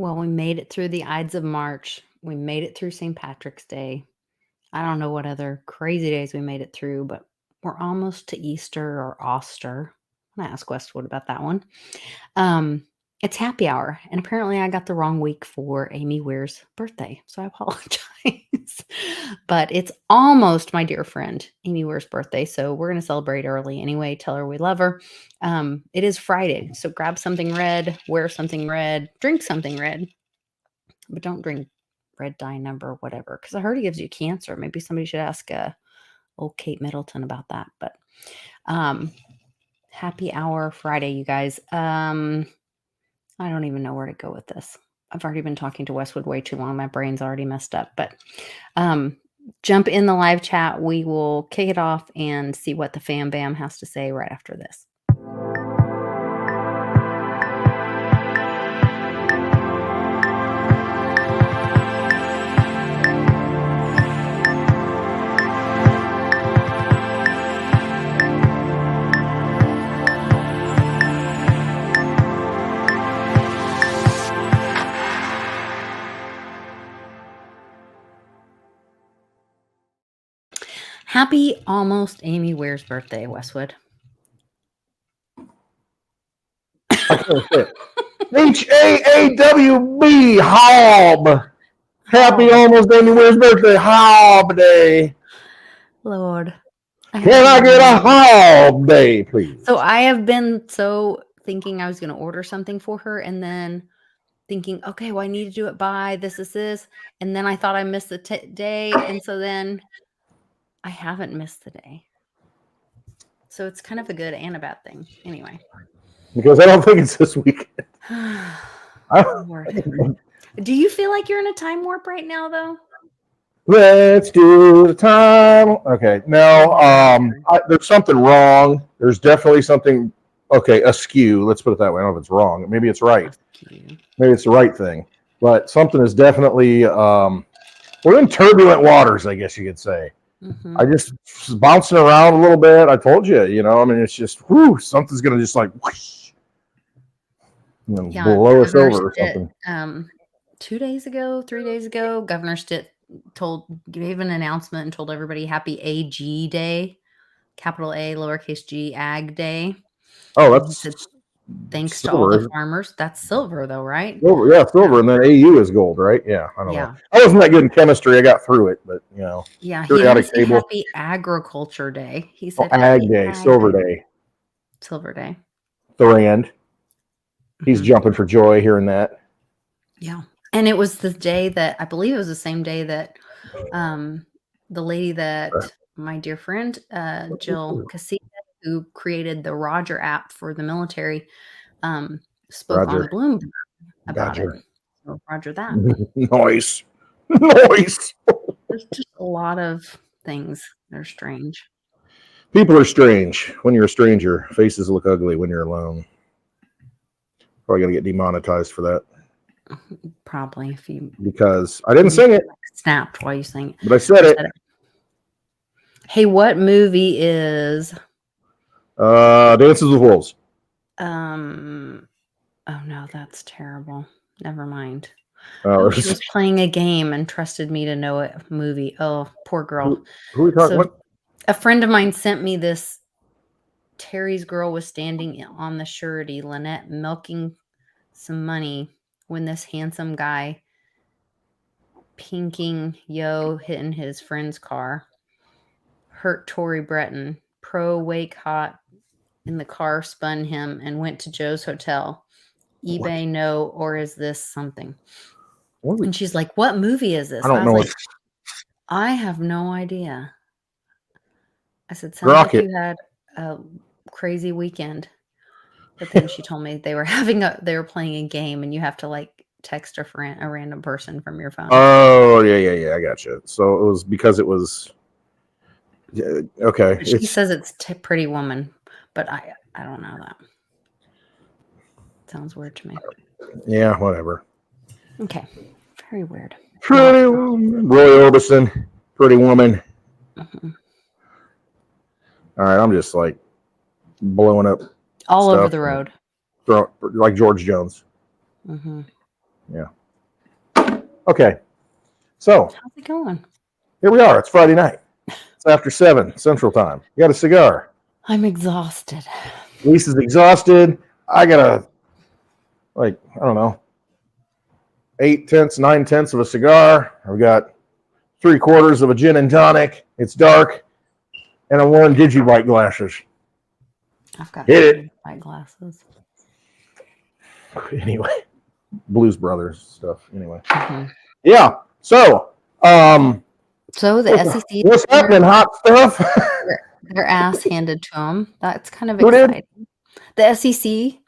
Well, we made it through the Ides of March. We made it through St. Patrick's Day. I don't know what other crazy days we made it through, but we're almost to Easter or Oster. I'm gonna ask Westwood about that one. Um, it's happy hour, and apparently I got the wrong week for Amy Weir's birthday, so I apologize. But it's almost my dear friend Amy Weir's birthday, so we're gonna celebrate early anyway. Tell her we love her. It is Friday, so grab something red, wear something red, drink something red, but don't drink red dye number whatever, because I heard it gives you cancer. Maybe somebody should ask old Kate Middleton about that. But um, happy hour Friday, you guys. I don't even know where to go with this. I've already been talking to Westwood way too long. My brain's already messed up. But jump in the live chat. We will kick it off and see what the fam bam has to say right after this. Happy almost Amy Weir's birthday, Westwood. HAAWB Hob. Happy almost Amy Weir's birthday Hob Day. Lord. Can I get a Hob Day, please? So I have been thinking I was going to order something for her, and then thinking, okay, well, I need to do it by this. And then I thought I missed the day. And so then I haven't missed the day. So it's kind of a good and a bad thing. Anyway. Because I don't think it's this weekend. Do you feel like you're in a time warp right now, though? Let's do the time. Okay. No, there's something wrong. There's definitely something, askew. Let's put it that way. I don't know if it's wrong. Maybe it's right. Askew. Maybe it's the right thing. But something is definitely, we're in turbulent waters, I guess you could say. Mm-hmm. I just bouncing around a little bit. I told you, it's just, something's going to just like, whoosh, blow us over or something. 3 days ago, Governor Stitt gave an announcement and told everybody happy AG Day, capital A, lowercase g, Ag Day. Oh, that's thanks silver. To all the farmers. That's silver, though, right? Silver, yeah, silver, and then AU is gold, right? Yeah, I don't know. I wasn't that good in chemistry. I got through it, but yeah, he didn't say happy Agriculture Day. He said Ag Day, Silver Day. Silver Day. Thorand. He's jumping for joy hearing that. Yeah. And it was the day that, I believe it was the same day that the lady that my dear friend, Jill Casita, who created the Roger app for the military, spoke on Bloomberg about it. So Roger that. Nice. There's just a lot of things that are strange. People are strange. When you're a stranger, faces look ugly when you're alone. Probably going to get demonetized for that. Probably because I didn't sing it. Snapped while you sang it. But I said it. Hey, what movie is Dances with Wolves? Oh no, that's terrible. Never mind. She was playing a game and trusted me to know a movie. Oh, poor girl. Who are we talking about? A friend of mine sent me this. Terry's girl was standing on the surety, Lynette milking some money, when this handsome guy pinking hitting his friend's car hurt Tory Breton. Pro wake hot in the car spun him and went to Joe's hotel. eBay, no, or is this something? And she's like, what movie is this? I don't know. Like, I have no idea. I said, sounds like you had a crazy weekend. But then she told me they were playing a game and you have to like text a random person from your phone. Oh, yeah. I got you. So it was because it was okay. She says it's Pretty Woman, but I don't know that. Sounds weird to me. Yeah, whatever. Okay. Very weird. Pretty Woman. Roy Orbison, Pretty Woman. Mm-hmm. All right, I'm just like blowing up all over the road, like George Jones. Mm-hmm. Yeah. Okay. So How's it going? here we are. It's Friday night. It's after 7 Central Time. You got a cigar. I'm exhausted. Lisa's exhausted. I got I don't know, 8/10, 9/10 of a cigar. I've got 3/4 of a gin and tonic. It's dark. And I'm wearing Digibite glasses. I've got white glasses. Anyway, Blues Brothers stuff. Anyway. Mm-hmm. Yeah. So, so the SEC, what's happening? Hot stuff. their ass handed to them. That's kind of exciting. The SEC.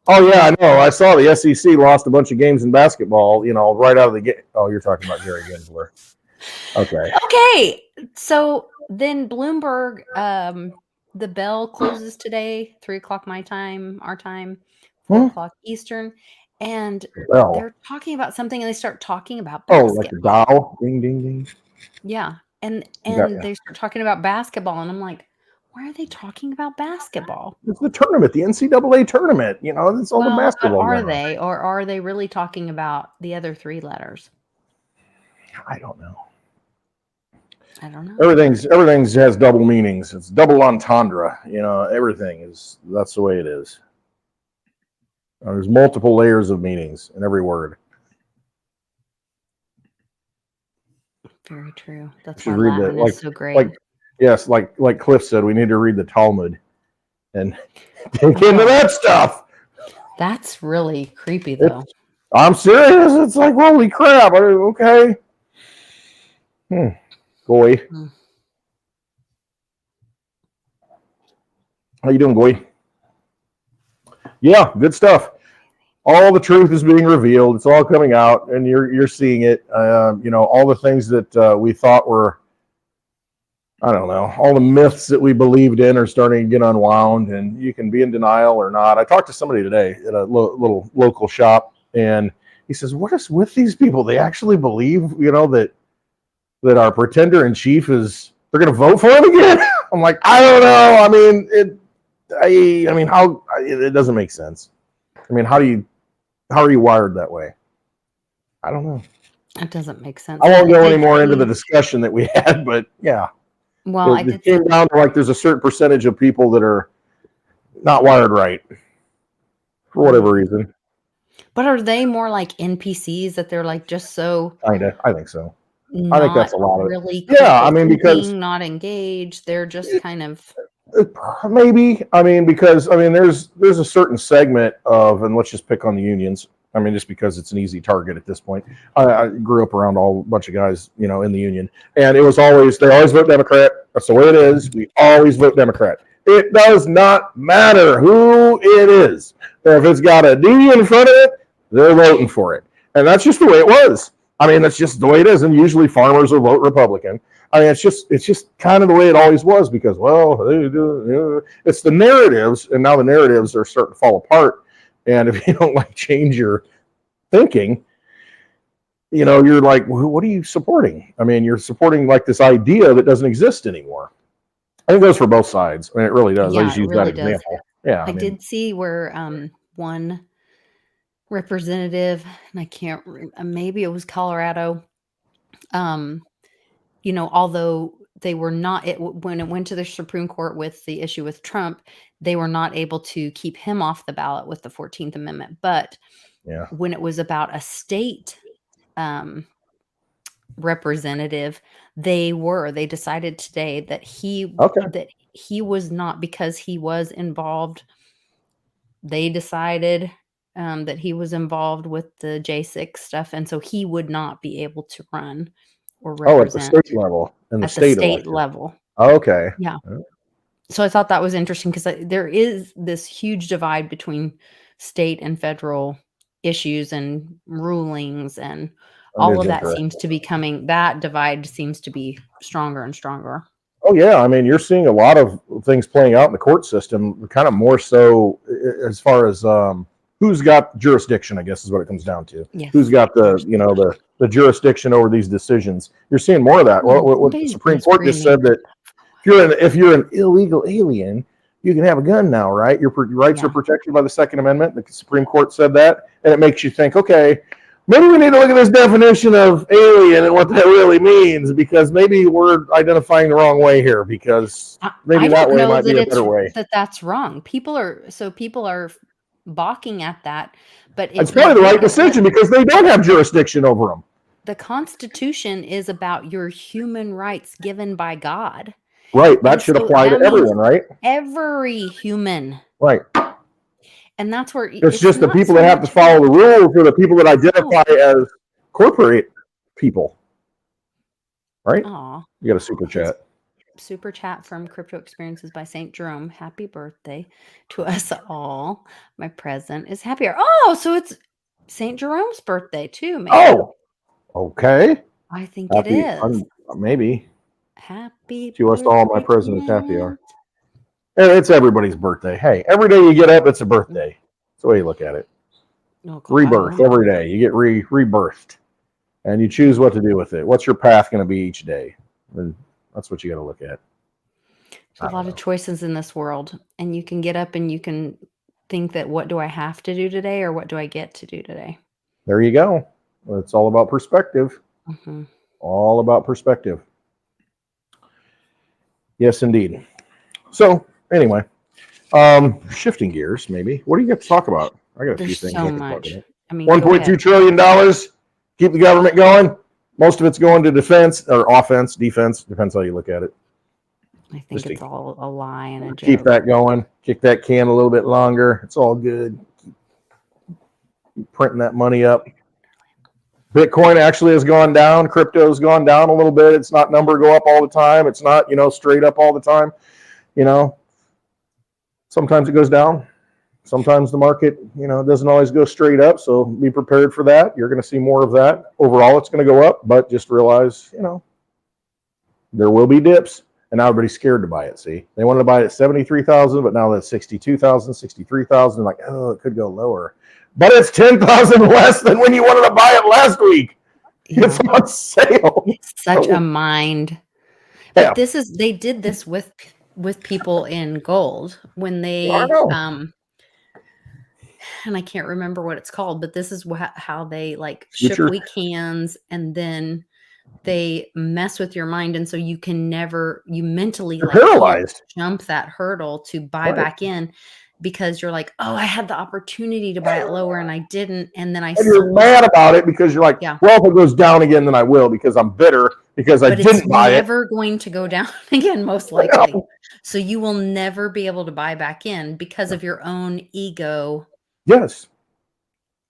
Oh yeah, I know. I saw the SEC lost a bunch of games in basketball. Right out of the game. Oh, you're talking about Gary Gensler. Okay. Okay. So then Bloomberg, the bell closes today, 3:00 my time, our time, 4:00 Eastern, and they're talking about something, and they start talking about basketball. Oh, like the dial, ding, ding, ding. Yeah, and they start talking about basketball, and I'm like, why are they talking about basketball? It's the tournament, the NCAA tournament. It's all the basketball. Are they, or are they really talking about the other 3 letters? I don't know. Everything has double meanings. It's double entendre. That's the way it is. There's multiple layers of meanings in every word. Very true. That's why Latin is so great. Like Cliff said, we need to read the Talmud and dig into that stuff. That's really creepy, though. I'm serious. It's like, holy crap. Okay. Goy. How you doing, Goy? Yeah, good stuff. All the truth is being revealed. It's all coming out, and you're seeing it. All the things that we thought were, I don't know, all the myths that we believed in are starting to get unwound, and you can be in denial or not. I talked to somebody today at a little local shop, and he says, "What is with these people? They actually believe, that our pretender in chief they're going to vote for him again?" I'm like, I don't know. How it doesn't make sense. How are you wired that way? I don't know. It doesn't make sense. I won't go any more into the discussion that we had, but yeah. Well, it came down to there's a certain percentage of people that are not wired right for whatever reason. But are they more like NPCs that they're like just so? Kinda, I think so. I think that's a lot of really. Yeah, because not engaged, they're just kind of. Maybe. Because there's a certain segment of, and let's just pick on the unions. Just because it's an easy target at this point. I grew up around a bunch of guys, in the union, and they always vote Democrat. That's the way it is. We always vote Democrat. It does not matter who it is. If it's got a D in front of it, they're voting for it, and that's just the way it was. That's just the way it is, and usually farmers will vote Republican. It's just kind of the way it always was because, it's the narratives, and now the narratives are starting to fall apart. And if you don't change your thinking, you're like, well, what are you supporting? You're supporting this idea that doesn't exist anymore. I think it goes for both sides. It really does. Yeah, I just use that example. Yeah, I did see where one representative, and I can't remember, maybe it was Colorado. Although they were not, when it went to the Supreme Court with the issue with Trump, they were not able to keep him off the ballot with the 14th Amendment. But when it was about a state representative, they decided today that he was not, because he was involved. They decided that he was involved with the J6 stuff, and so he would not be able to run or represent at the state level. At the state level. Okay. Yeah. So I thought that was interesting because there is this huge divide between state and federal issues and rulings, and all of that seems to be that divide seems to be stronger and stronger. Oh yeah, you're seeing a lot of things playing out in the court system, kind of more so as far as who's got jurisdiction, I guess is what it comes down to. Yes. Who's got the jurisdiction over these decisions? You're seeing more of that. What the Supreme Court just said that if you're an illegal alien, you can have a gun now, right? Your rights Yeah. are protected by the Second Amendment. The Supreme Court said that, and it makes you think, okay, maybe we need to look at this definition of alien and what that really means, because maybe we're identifying the wrong way here, because maybe I that don't way know might be that a better way. that's wrong. People are balking at that, but It's if you probably the look right at what decision because they don't have jurisdiction over them. the Constitution is about your human rights given by God. Right. That And should so apply to that means everyone, right? every human. Right. And that's where It's just the not people so that have to much follow the rules are the people that No. identify as corporate people. Right? Aw. You got a super chat. Super chat from Crypto Experiences by St. Jerome. Happy birthday to us all. My present is happier. Oh, so it's St. Jerome's birthday too, man. Oh, okay. I think Happy, it is. Maybe. Happy To us all, my birthday, present is happy Kent. hour. And it's everybody's birthday. Hey, every day you get up, it's a birthday. That's the way you look at it. Oh, God. Rebirth every day. You get rebirthed, and you choose what to do with it. What's your path going to be each day? And that's what you got to look at. There's a lot of choices in this world, and you can get up and you can think that what do I have to do today, or what do I get to do today? There you go. It's all about perspective. Mm-hmm. All about perspective. Yes, indeed. So anyway, shifting gears, maybe. What do you got to talk about? I got a few There's things. so much. I mean, $1.2 trillion. Keep the government going. Most of it's going to defense or offense, defense. Depends how you look at it. I think it's all a lie and a joke. Keep that going. Kick that can a little bit longer. It's all good. Keep printing that money up. Bitcoin actually has gone down. Crypto's gone down a little bit. It's not number go up all the time. It's not, straight up all the time. Sometimes it goes down. Sometimes the market, doesn't always go straight up. So be prepared for that. You're going to see more of that. Overall, it's going to go up, but just realize, there will be dips. And now everybody's scared to buy it. See, they wanted to buy it at 73,000, but now that's 62,000, 63,000. Like, oh, it could go lower, but it's 10,000 less than when you wanted to buy it last week. Yeah. It's on sale. It's such a mind. But they did this with people in gold when they, and I can't remember what it's called, but this is how they shook weak hands, and then they mess with your mind, and so you mentally paralyzed, jump that hurdle to buy back in, because you're like, oh, I had the opportunity to buy it lower and I didn't, and then you're mad about it because you're like, well, if it goes down again, then I will, because I'm bitter because I didn't buy it. It's never going to go down again, most likely. So you will never be able to buy back in because of your own ego. Yes,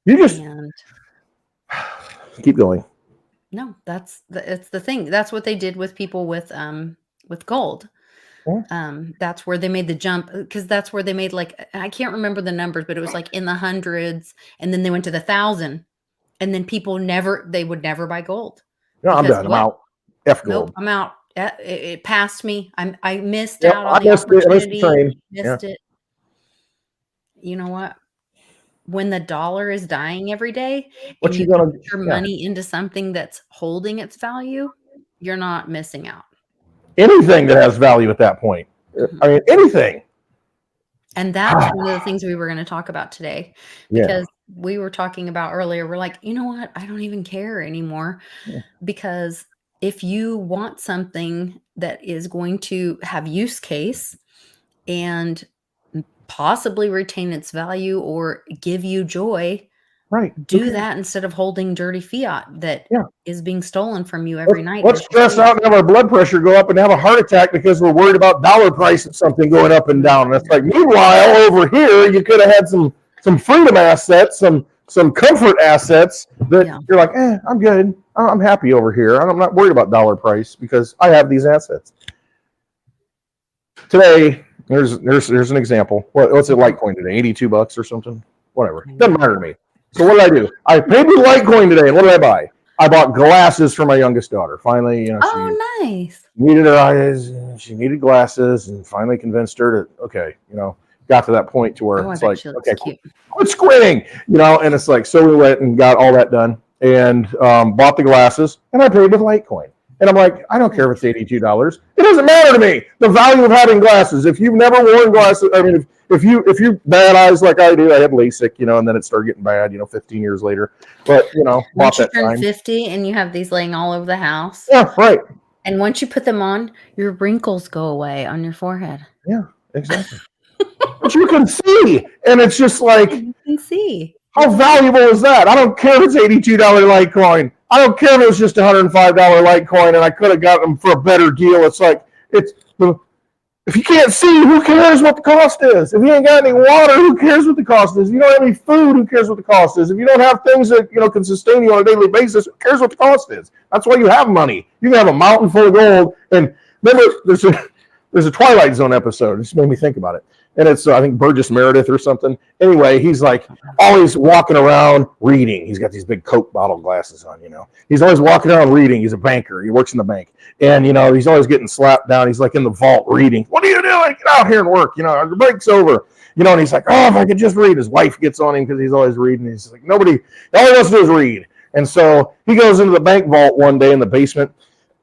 you just keep going. No, it's the thing. That's what they did with people with gold. That's where they made the jump, because that's where they made I can't remember the numbers, but it was in the hundreds, and then they went to the 1,000, and then people they would never buy gold. No, I'm done. I'm out. F gold. Nope, I'm out. It passed me. I missed out on the opportunity. I missed the train. Missed it. You know what? When the dollar is dying every day, and you put your money into something that's holding its value, you're not missing out. Anything that has value at that point. I mean, anything. And that's one of the things we were going to talk about today, because we were talking about earlier. We're like, you know what? I don't even care anymore, because if you want something that is going to have use case and possibly retain its value or give you joy, do that instead of holding dirty fiat that is being stolen from you every night. Let's stress out and have our blood pressure go up and have a heart attack because we're worried about dollar price of something going up and down. And it's like, meanwhile, over here, you could have had some freedom assets, some comfort assets that you're like, I'm good. I'm happy over here. I'm not worried about dollar price because I have these assets. Today, there's an example. What's it Litecoin today? $82 or something? Whatever. Doesn't matter to me. So what did I do? I paid with Litecoin today, and what did I buy? I bought glasses for my youngest daughter. Finally, she nice. Needed her eyes. She needed glasses, and finally convinced her to got to that point to where it's like, okay, quit squinting, and it's like, so we went and got all that done and bought the glasses, and I paid with Litecoin. And I'm like, I don't care if it's $82. It doesn't matter to me. The value of having glasses. If you've never worn glasses, I mean, if you bad eyes like I do, I had LASIK, and then it started getting bad, 15 years later. But once you turn 50 and you have these laying all over the house. Yeah, right. And once you put them on, your wrinkles go away on your forehead. Yeah, exactly. But you can see, and it's just like, you can see. How valuable is that? I don't care if it's $82 Litecoin. I don't care if it was just $105 Litecoin and I could have got them for a better deal. It's like, if you can't see, who cares what the cost is? If you ain't got any water, who cares what the cost is? If you don't have any food, who cares what the cost is? If you don't have things that can sustain you on a daily basis, who cares what the cost is? That's why you have money. You can have a mountain full of gold. And remember, there's a Twilight Zone episode. It just made me think about it. And it's, I think, Burgess Meredith or something. Anyway, he's like always walking around reading. He's got these big Coke bottle glasses on, He's always walking around reading. He's a banker. He works in the bank. And, he's always getting slapped down. He's like in the vault reading. What are you doing? Get out here and work. The break's over. And he's like, oh, if I could just read. His wife gets on him because he's always reading. He's like, all he wants to do is read. And so he goes into the bank vault one day in the basement.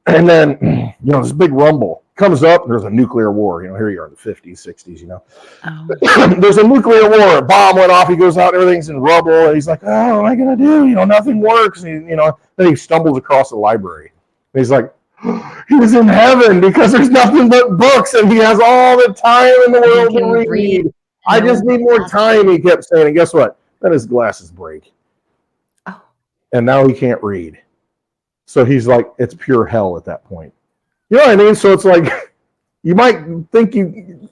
And then, this big rumble comes up, and there's a nuclear war. Here you are in the 50s, 60s, Oh. There's a nuclear war. A bomb went off. He goes out, and everything's in rubble. And he's like, oh, what am I going to do? Nothing works. And then he stumbles across the library. And he's like, he was in heaven because there's nothing but books, and he has all the time in the world to read. I just need more time, he kept saying. And guess what? Then his glasses break. Oh. And now he can't read. So he's like, it's pure hell at that point. You know what I mean? So it's like, you might think you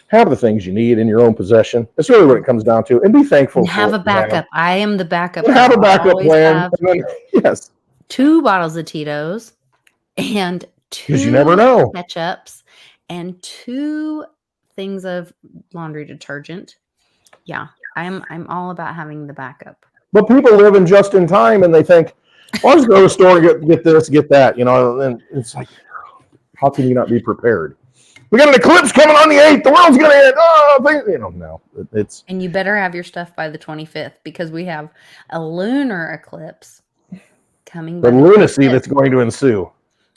have the things you need in your own possession. That's really what it comes down to. And be thankful. And have a backup. I am the backup. Have a backup plan. Yes. 2 bottles of Tito's and 2 you never know. ketchups and 2 things of laundry detergent. Yeah. I'm all about having the backup. But people live in just in time and they think, well, I'll just go to the store and get this, get that, and it's like, how can you not be prepared? We got an eclipse coming on the 8th. The world's going to end. Oh, no. It's. And you better have your stuff by the 25th because we have a lunar eclipse coming. The lunacy that's going to ensue.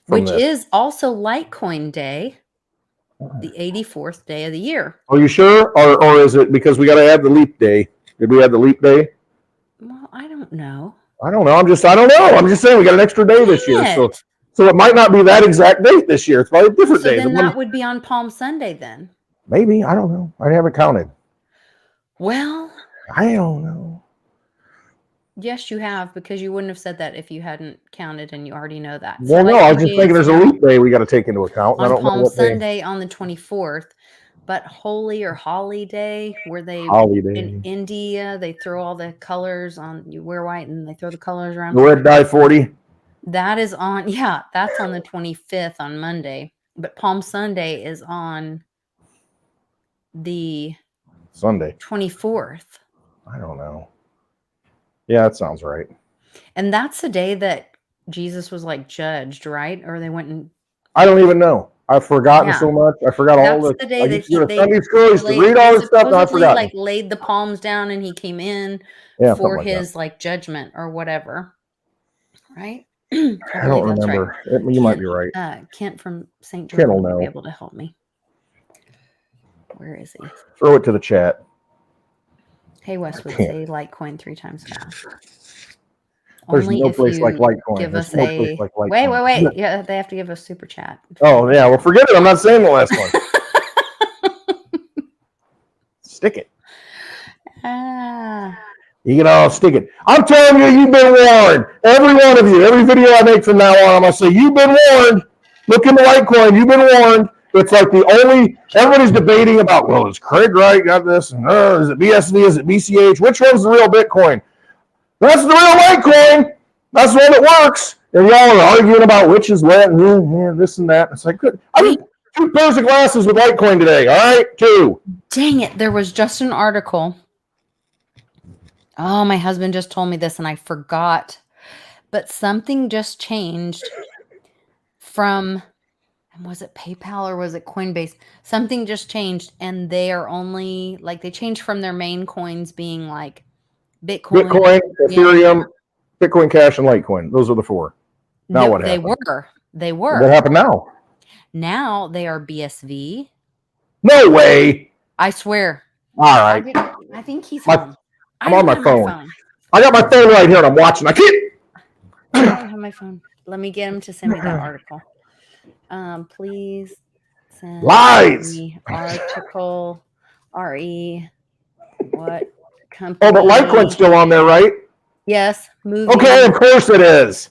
Which is also Litecoin Day, the 84th day of the year. Are you sure? Or is it because we got to add the leap day? Did we add the leap day? Well, I don't know. I don't know. I don't know. I'm just saying we got an extra day this year. So it might not be that exact date this year. It's probably a different day. Then that would be on Palm Sunday then. Maybe. I don't know. I haven't counted. Well. I don't know. Yes, you have, because you wouldn't have said that if you hadn't counted and you already know that. Well, no, I was just thinking there's a leap day we got to take into account. On Palm Sunday on the 24th. But Holy or Holly Day, where in India, they throw all the colors on, you wear white and they throw the colors around. The red dye 40. That is on, that's on the 25th on Monday. But Palm Sunday is on the Sunday 24th. I don't know. Yeah, that sounds right. And that's the day that Jesus was like judged, right? Or they went and. I don't even know. I've forgotten so much. I forgot all this. The day that Sunday school, used to read all this stuff, and I forgot. Like laid the palms down, and he came in for his like judgment or whatever, right? I don't remember. Right. You might be right. Kent from St. George will be able to help me. Where is he? Throw it to the chat. Hey, Wes would say Litecoin 3 times fast. There's no place like Litecoin. Give us a wait. Yeah, they have to give us super chat. Oh yeah, well forget it. I'm not saying the last one. Stick it. You can all stick it. I'm telling you, you've been warned. Every one of you. Every video I make from now on, I'm gonna say you've been warned. Look into Litecoin. You've been warned. It's like everybody's debating about, well, is Craig Wright got this? And, is it BSV? Is it BCH? Which one's the real Bitcoin? That's the real Litecoin. That's the one that works. And y'all are arguing about which is what and this and that. It's like, good. I mean, 2 pairs of glasses with Litecoin today. All right, 2. Dang it. There was just an article. Oh, my husband just told me this and I forgot. But something just changed from... Was it PayPal or was it Coinbase? Something just changed and they are only like they changed from their main coins being like Bitcoin, Ethereum, Bitcoin Cash, and Litecoin. Those are the 4. Now what happened? They were. They What were. happened now? Now they are BSV. No way. I swear. All right. I think he's My- home. I'm I on don't my have phone. I got my phone right here and I'm watching. I can't. I don't have my phone. Let me get him to send me that article. Please send Lies. me article. RE. What company? Oh, but Litecoin's still on there, right? Yes. Movie. Okay, of course it is.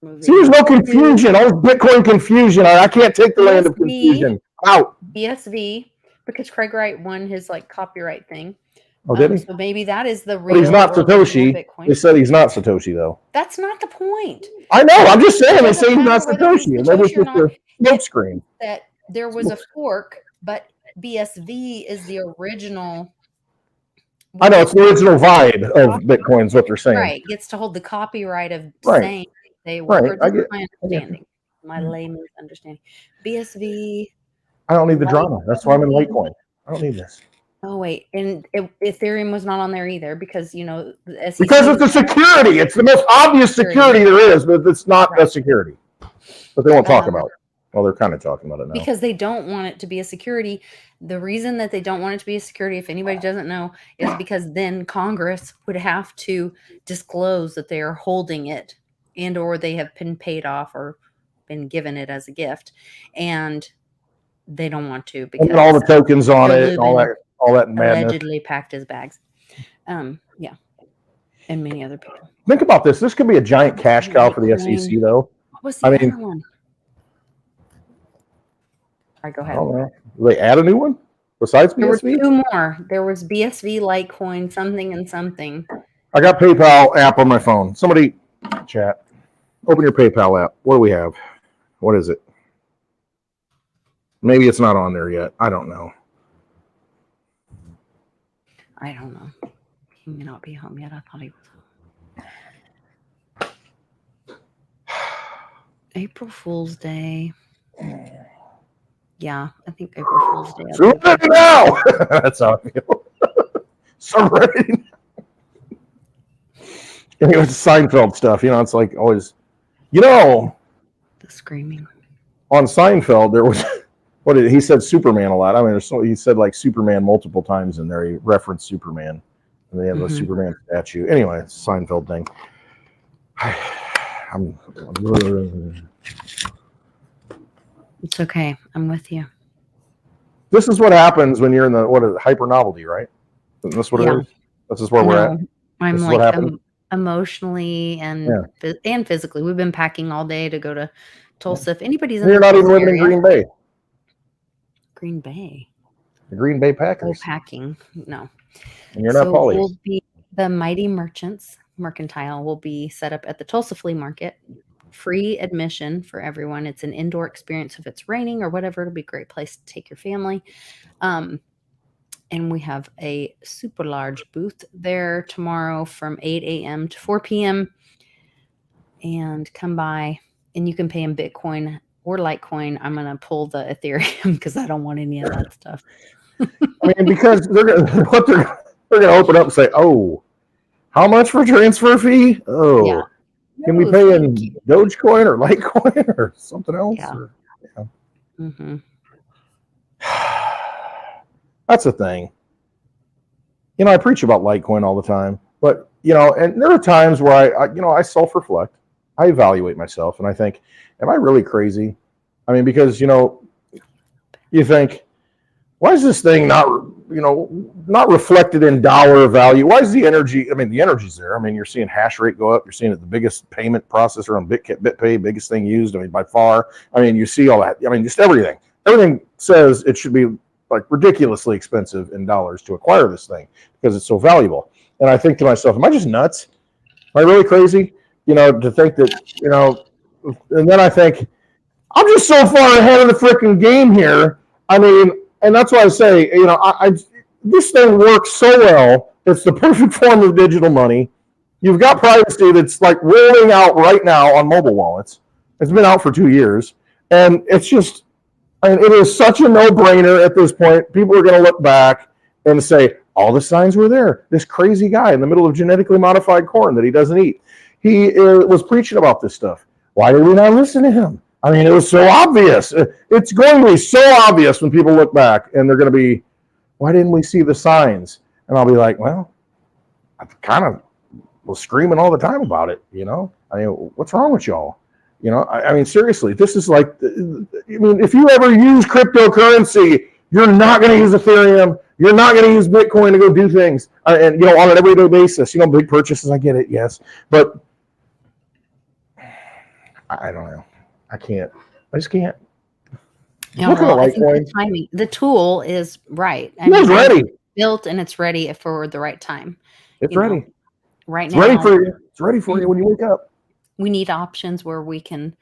Movie. See, there's no confusion. All this Bitcoin confusion. I can't take the land of BSV. confusion. Out. BSV, because Craig Wright won his like copyright thing. Oh, did he? So maybe that is the real. But he's not original Satoshi. Bitcoin. They said he's not Satoshi, though. That's not the point. I know. I'm just saying. They doesn't say he's not matter whether he's Satoshi. And that was Satoshi or just a smoke screen. That there was a fork, but BSV is the original. I know. It's the original vibe of Bitcoin is what they're saying. Right. Gets to hold the copyright of Right. saying they were. Right. I get my understanding. My layman's understanding. BSV. I don't need the drama. That's why I'm in Litecoin. I don't need this. Oh wait, and Ethereum was not on there either because the SEC. Because it's a security. It's the most obvious security there is, but it's not a security. But they won't talk about it. Well, they're kind of talking about it now. Because they don't want it to be a security. The reason that they don't want it to be a security, if anybody doesn't know, is because then Congress would have to disclose that they are holding it and or they have been paid off or been given it as a gift. And they don't want to because all the tokens on it, all that madness. Allegedly packed his bags. Yeah. And many other people. Think about this. This could be a giant cash cow for the SEC, though. What was the other one? All right, go ahead. I don't know. Will they add a new one besides BSV? There were two more. There was BSV, Litecoin, something and something. I got PayPal app on my phone. Somebody chat. Open your PayPal app. What do we have? What is it? Maybe it's not on there yet. I don't know. I don't know. He may not be home yet. I thought he was home. April Fool's Day. Yeah, I think April Fool's Day. So now. That's how I feel. So ready. Anyway, it's Seinfeld stuff. It's like always, the screaming. On Seinfeld, there was, he said Superman a lot. I mean, he said like Superman multiple times in there. He referenced Superman. And they have a Superman statue. Anyway, it's a Seinfeld thing. It's okay. I'm with you. This is what happens when you're in the hyper novelty, right? Isn't this what it is? This is where we're at. I'm like emotionally and physically. We've been packing all day to go to Tulsa. If anybody's in you're not even living in Green Bay. Green Bay. The Green Bay Packers. Oh, packing. No. And you're not Pauly. We'll be the Mighty Merchants Mercantile will be set up at the Tulsa Flea Market. Free admission for everyone. It's an indoor experience. If it's raining or whatever, it'll be a great place to take your family. And we have a super large booth there tomorrow from 8 a.m. to 4 p.m. And come by and you can pay in Bitcoin or Litecoin. I'm going to pull the Ethereum because I don't want any of that stuff. I mean, because they're going to open up and say, oh, how much for transfer fee? Oh, yeah. Can we pay in Dogecoin or Litecoin or something else? Yeah. Mm-hmm. That's the thing. I preach about Litecoin all the time, but and there are times where I self-reflect, I evaluate myself, and I think, am I really crazy? I mean, because you think, why is this thing not reflected in dollar value? Why is the energy? I mean, the energy's there. I mean, you're seeing hash rate go up. You're seeing it the biggest payment processor on BitPay, biggest thing used. I mean, by far. I mean, you see all that. I mean, just everything. Everything says it should be like ridiculously expensive in dollars to acquire this thing because it's so valuable. And I think to myself, am I just nuts? Am I really crazy? To think that, and then I think, I'm just so far ahead of the freaking game here. I mean, and that's why I say, this thing works so well. It's the perfect form of digital money. You've got privacy that's like rolling out right now on mobile wallets. It's been out for 2 years. And it's just, it is such a no-brainer at this point. People are going to look back and say, all the signs were there. This crazy guy in the middle of genetically modified corn that he doesn't eat. He was preaching about this stuff. Why did we not listen to him? I mean, it was so obvious. It's going to be so obvious when people look back and they're going to be, why didn't we see the signs? And I'll be like, well, I kind of was screaming all the time about it, you know? I mean, what's wrong with y'all? You know, I mean, seriously, this is like, I mean, if you ever use cryptocurrency, you're not going to use Ethereum. You're not going to use Bitcoin to go do things. And, you know, on an everyday basis, you know, big purchases, I get it, yes. But I don't know. I can't. I just can't. Yeah, well, I think the timing, the tool is right. I mean, it's ready. It's built and it's ready for the right time. It's ready. Right it's now, ready for you. It's ready for you when you wake up. We need options where we can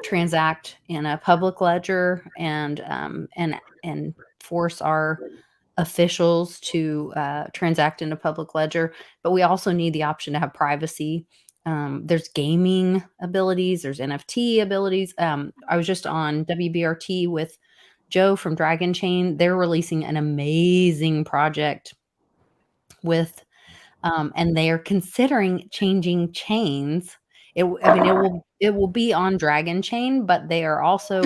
transact in a public ledger and force our officials to transact in a public ledger. But we also need the option to have privacy. There's gaming abilities. There's NFT abilities. I was just on WBRT with Joe from Dragon Chain. They're releasing an amazing project with, and they are considering changing chains. It will be on Dragon Chain, but they are also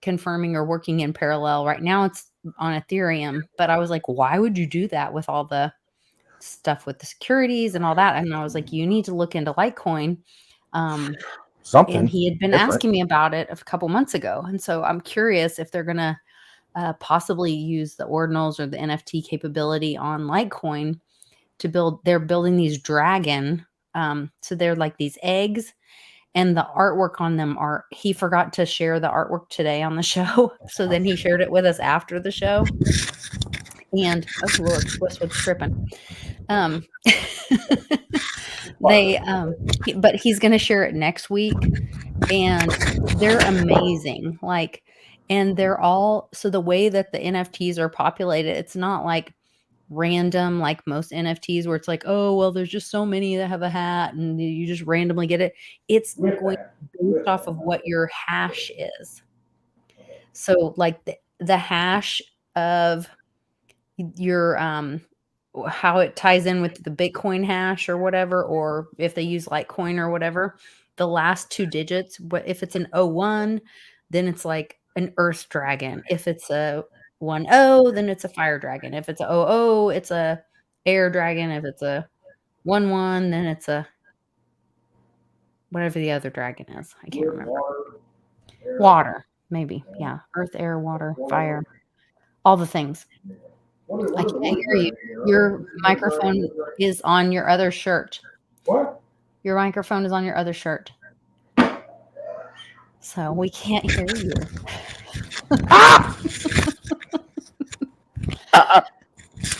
confirming or working in parallel. Right now it's on Ethereum, but I was like, why would you do that with all the stuff with the securities and all that? And I was like, you need to look into Litecoin. Something. And he had been asking me about it a couple months ago. And so I'm curious if they're going to possibly use the ordinals or the NFT capability on Litecoin to build. They're building these dragon. So they're like these eggs, and the artwork on them he forgot to share the artwork today on the show. So then he shared it with us after the show. And oh Lord, Westwood's tripping. But he's going to share it next week, and they're amazing. Like, and they're all, so the way that the NFTs are populated, it's not like random, like most NFTs where it's like, oh, well, there's just so many that have a hat and you just randomly get it. It's going based off of what your hash is. So like the hash of your, how it ties in with the Bitcoin hash or whatever, or if they use Litecoin or whatever, the last two digits, if it's an 01, then it's like an earth dragon. If it's a 10, then it's a fire dragon. If it's a 00, it's a air dragon. If it's a 11, then it's a whatever the other dragon is. I can't remember. Water, maybe. Yeah. Earth, air, water, fire, all the things. I can't hear you. Your microphone is on your other shirt. What? Your microphone is on your other shirt. So we can't hear you.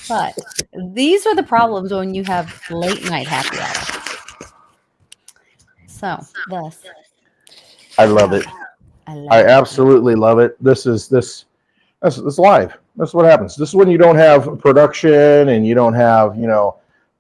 But these are the problems when you have late night happy hour. So thus. I love it. I absolutely love it. That's live. That's what happens. This is when you don't have production and you don't have, you know,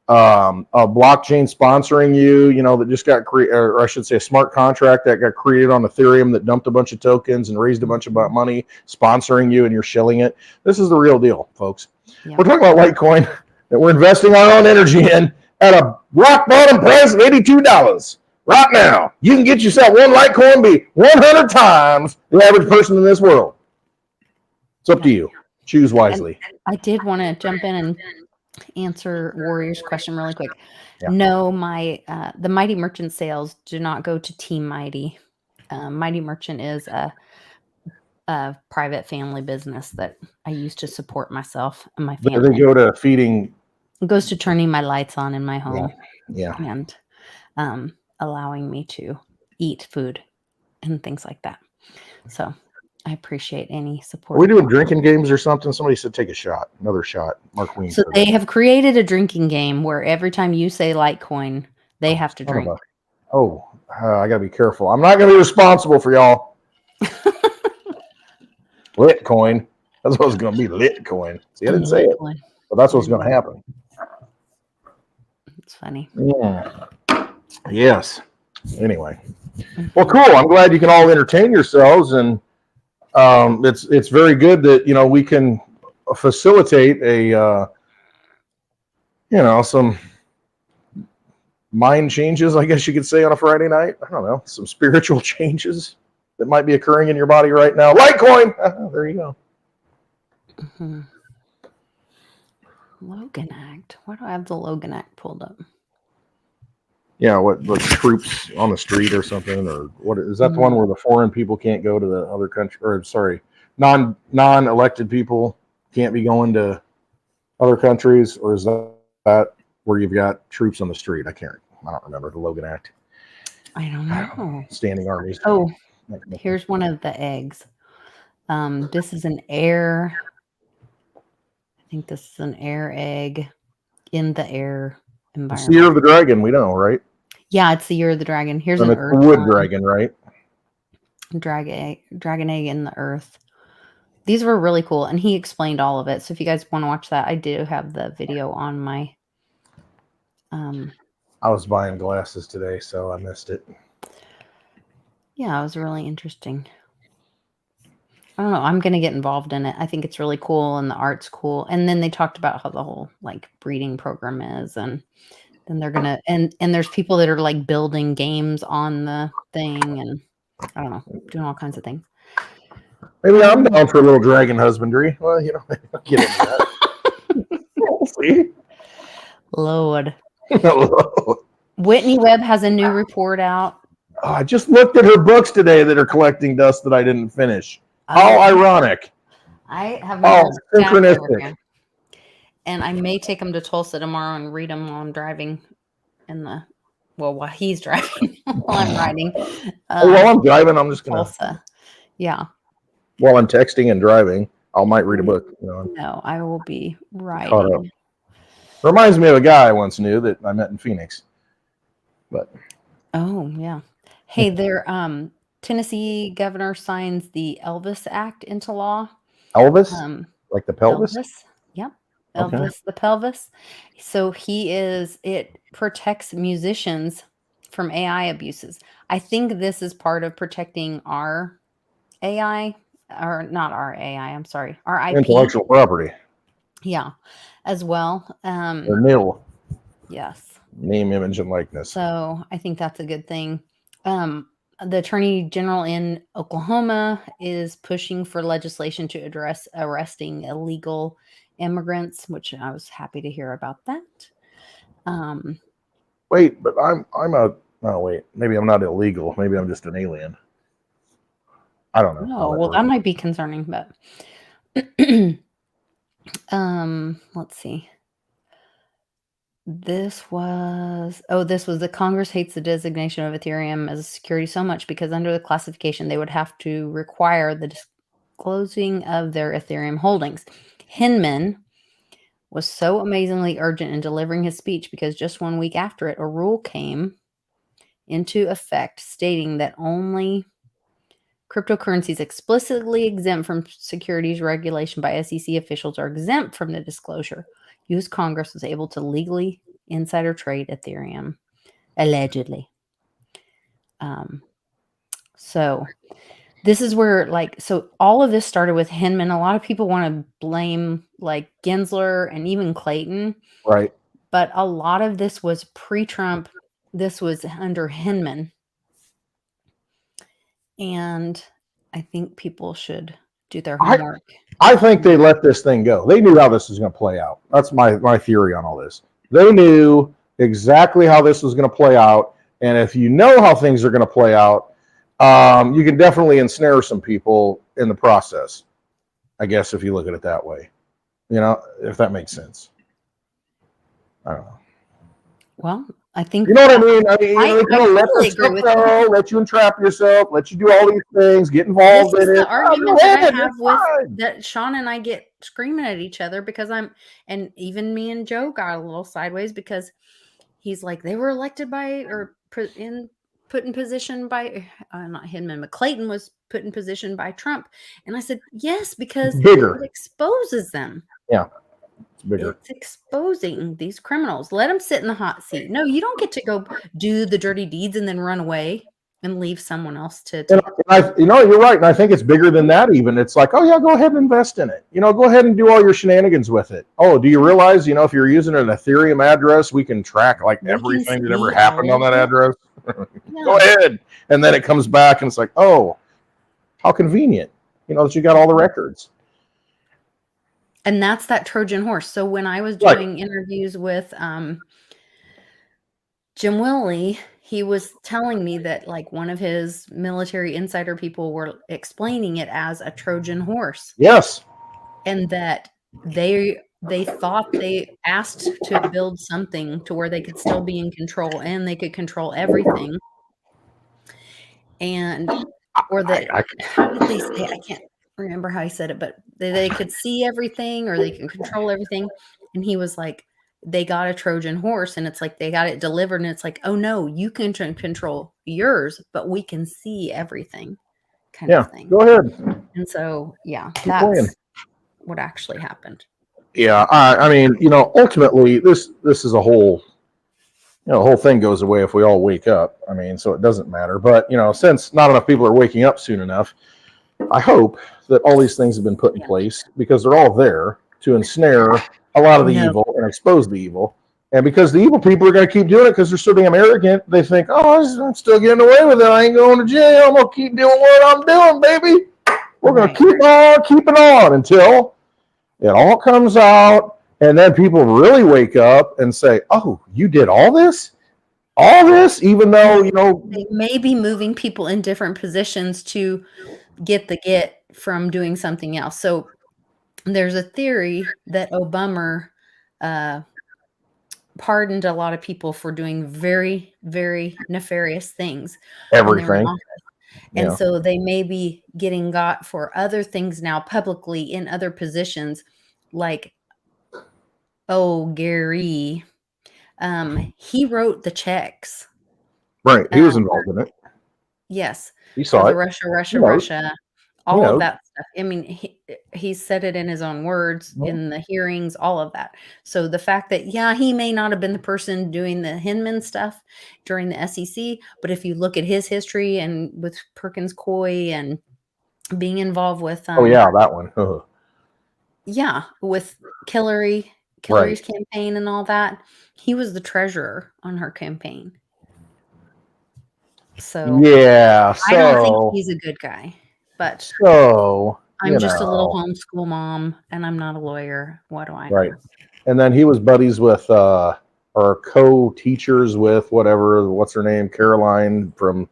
a blockchain sponsoring you, you know, that just got created, or I should say a smart contract that got created on Ethereum that dumped a bunch of tokens and raised a bunch of money sponsoring you, and you're shilling it. This is the real deal, folks. Yeah. We're talking about Litecoin that we're investing our own energy in at a rock bottom price of $82. Right now, you can get yourself one Litecoin be 100 times the average person in this world. It's up to you. Choose wisely. And I did want to jump in and answer Warrior's question really quick. Yeah. No, the Mighty Merchant sales do not go to Team Mighty. Mighty Merchant is a private family business that I use to support myself and my family. They go to feeding. It goes to turning my lights on in my home. Yeah. And allowing me to eat food and things like that. So I appreciate any support. Are we doing drinking games or something? Somebody said take a shot. Another shot. Mark Ween. So they have created a drinking game where every time you say Litecoin, they have to drink. I got to be careful. I'm not going to be responsible for y'all. Litcoin. That's what it's going to be. Litcoin. See, I didn't say it. But that's what's going to happen. It's funny. Yeah. Yes. Anyway. Well, cool. I'm glad you can all entertain yourselves, and it's very good that, you know, we can facilitate a some mind changes, I guess you could say, on a Friday night. I don't know, some spiritual changes that might be occurring in your body right now. Litecoin! There you go. Mm-hmm. Logan Act. Why do I have the Logan Act pulled up? Yeah, what troops on the street or something, or what is that? The one where the foreign people can't go to the other country, or sorry, non-elected people can't be going to other countries, or is that where you've got troops on the street? I don't remember the Logan Act. I don't know. Standing armies. Oh, here's one of the eggs. This is an air. I think this is an air egg in the air environment. It's the year of the dragon, we know, right? Yeah, it's the year of the dragon. Here's and an it's the wood dragon, right? Dragon egg in the earth. These were really cool, and he explained all of it. So if you guys want to watch that, I do have the video on my. I was buying glasses today, so I missed it. Yeah, it was really interesting. I don't know. I'm going to get involved in it. I think it's really cool, and the art's cool. And then they talked about how the whole like breeding program is, and then they're gonna and there's people that are like building games on the thing, and I don't know, doing all kinds of things. Maybe I'm down for a little dragon husbandry. Well, you know, get into that. We'll see. Lord. Whitney Webb has a new report out. Oh, I just looked at her books today that are collecting dust that I didn't finish. How ironic. I have synchronistic. And I may take him to Tulsa tomorrow and read them while I'm driving while he's driving, while I'm riding. While I'm driving, I'm just going to. Tulsa. Yeah. While I'm texting and driving, I might read a book. No, I will be riding. Reminds me of a guy I once knew that I met in Phoenix. But. Oh, yeah. Hey, their Tennessee governor signs the Elvis Act into law. Elvis? Like the pelvis? Elvis. Yep. Elvis the pelvis. So it protects musicians from AI abuses. I think this is part of protecting our AI, or not our AI, I'm sorry, our IP. Intellectual property. Yeah, as well. Or nil. Yes. Name, image, and likeness. So I think that's a good thing. The Attorney General in Oklahoma is pushing for legislation to address arresting illegal immigrants, which I was happy to hear about that. Wait, but maybe I'm not illegal. Maybe I'm just an alien. I don't know. Oh, well, that might be concerning, but let's see. This was the Congress hates the designation of Ethereum as a security so much because under the classification, they would have to require the disclosing of their Ethereum holdings. Hinman was so amazingly urgent in delivering his speech because just 1 week after it, a rule came into effect stating that only cryptocurrencies explicitly exempt from securities regulation by SEC officials are exempt from the disclosure. U.S. Congress was able to legally insider trade Ethereum, allegedly. So this is where, so all of this started with Hinman. A lot of people want to blame like Gensler and even Clayton. Right. But a lot of this was pre-Trump. This was under Hinman. And I think people should do their homework. I think they let this thing go. They knew how this was going to play out. That's my theory on all this. They knew exactly how this was going to play out. And if you know how things are going to play out, you can definitely ensnare some people in the process, I guess, if you look at it that way. You know, if that makes sense. I don't know. Well, I think you know what I mean. They kind of let this stuff go, let you entrap yourself, let you do all these things, get involved in it. The argument that I have with that Sean and I get screaming at each other because and even me and Joe got a little sideways because he's like they were elected by or put in position by not Hinman, but Clayton was put in position by Trump, and I said yes because it exposes them. Yeah. It's exposing these criminals. Let them sit in the hot seat. No, you don't get to go do the dirty deeds and then run away and leave someone else to And take. you're right. And I think it's bigger than that even. It's like, oh, yeah, go ahead and invest in it. Go ahead and do all your shenanigans with it. Oh, do you realize, if you're using an Ethereum address, we can track like everything that ever happened on that address? Go ahead. And then it comes back and it's like, oh, how convenient, that you got all the records. And that's that Trojan horse. So when I was doing interviews with Jim Willie, he was telling me that like one of his military insider people were explaining it as a Trojan horse. Yes. And that they thought they asked to build something to where they could still be in control and they could control everything. And or that how did they say it? I can't remember how he said it, but they could see everything or they can control everything. And he was like, they got a Trojan horse and it's like they got it delivered and it's like, oh no, you can control yours, but we can see everything kind of thing. Go ahead. And so, that's what actually happened. Yeah. I mean, ultimately this is a whole, the whole thing goes away if we all wake up. I mean, so it doesn't matter. But, since not enough people are waking up soon enough, I hope that all these things have been put in place because they're all there to ensnare a lot of the evil and expose the evil. And because the evil people are going to keep doing it because they're so damn arrogant, they think, oh, I'm still getting away with it. I ain't going to jail. I'm going to keep doing what I'm doing, baby. We're going to keep on keeping on until it all comes out. And then people really wake up and say, oh, you did all this? All this? Even though, they may be moving people in different positions to get from doing something else. So there's a theory that Obama pardoned a lot of people for doing very, very nefarious things. Everything. And so they may be getting got for other things now publicly in other positions, like, Gary, he wrote the checks. Right. He was involved in it. Yes. He saw it. Russia. All of that stuff. I mean, he said it in his own words in the hearings, all of that. So the fact that, he may not have been the person doing the Hinman stuff during the SEC, but if you look at his history and with Perkins Coie and being involved with, that one. with Hillary's campaign and all that, he was the treasurer on her campaign. So I don't think he's a good guy. But I'm just a little homeschool mom, and I'm not a lawyer. What do I know? Right. And then he was buddies with, or co-teachers with what's her name? Caroline from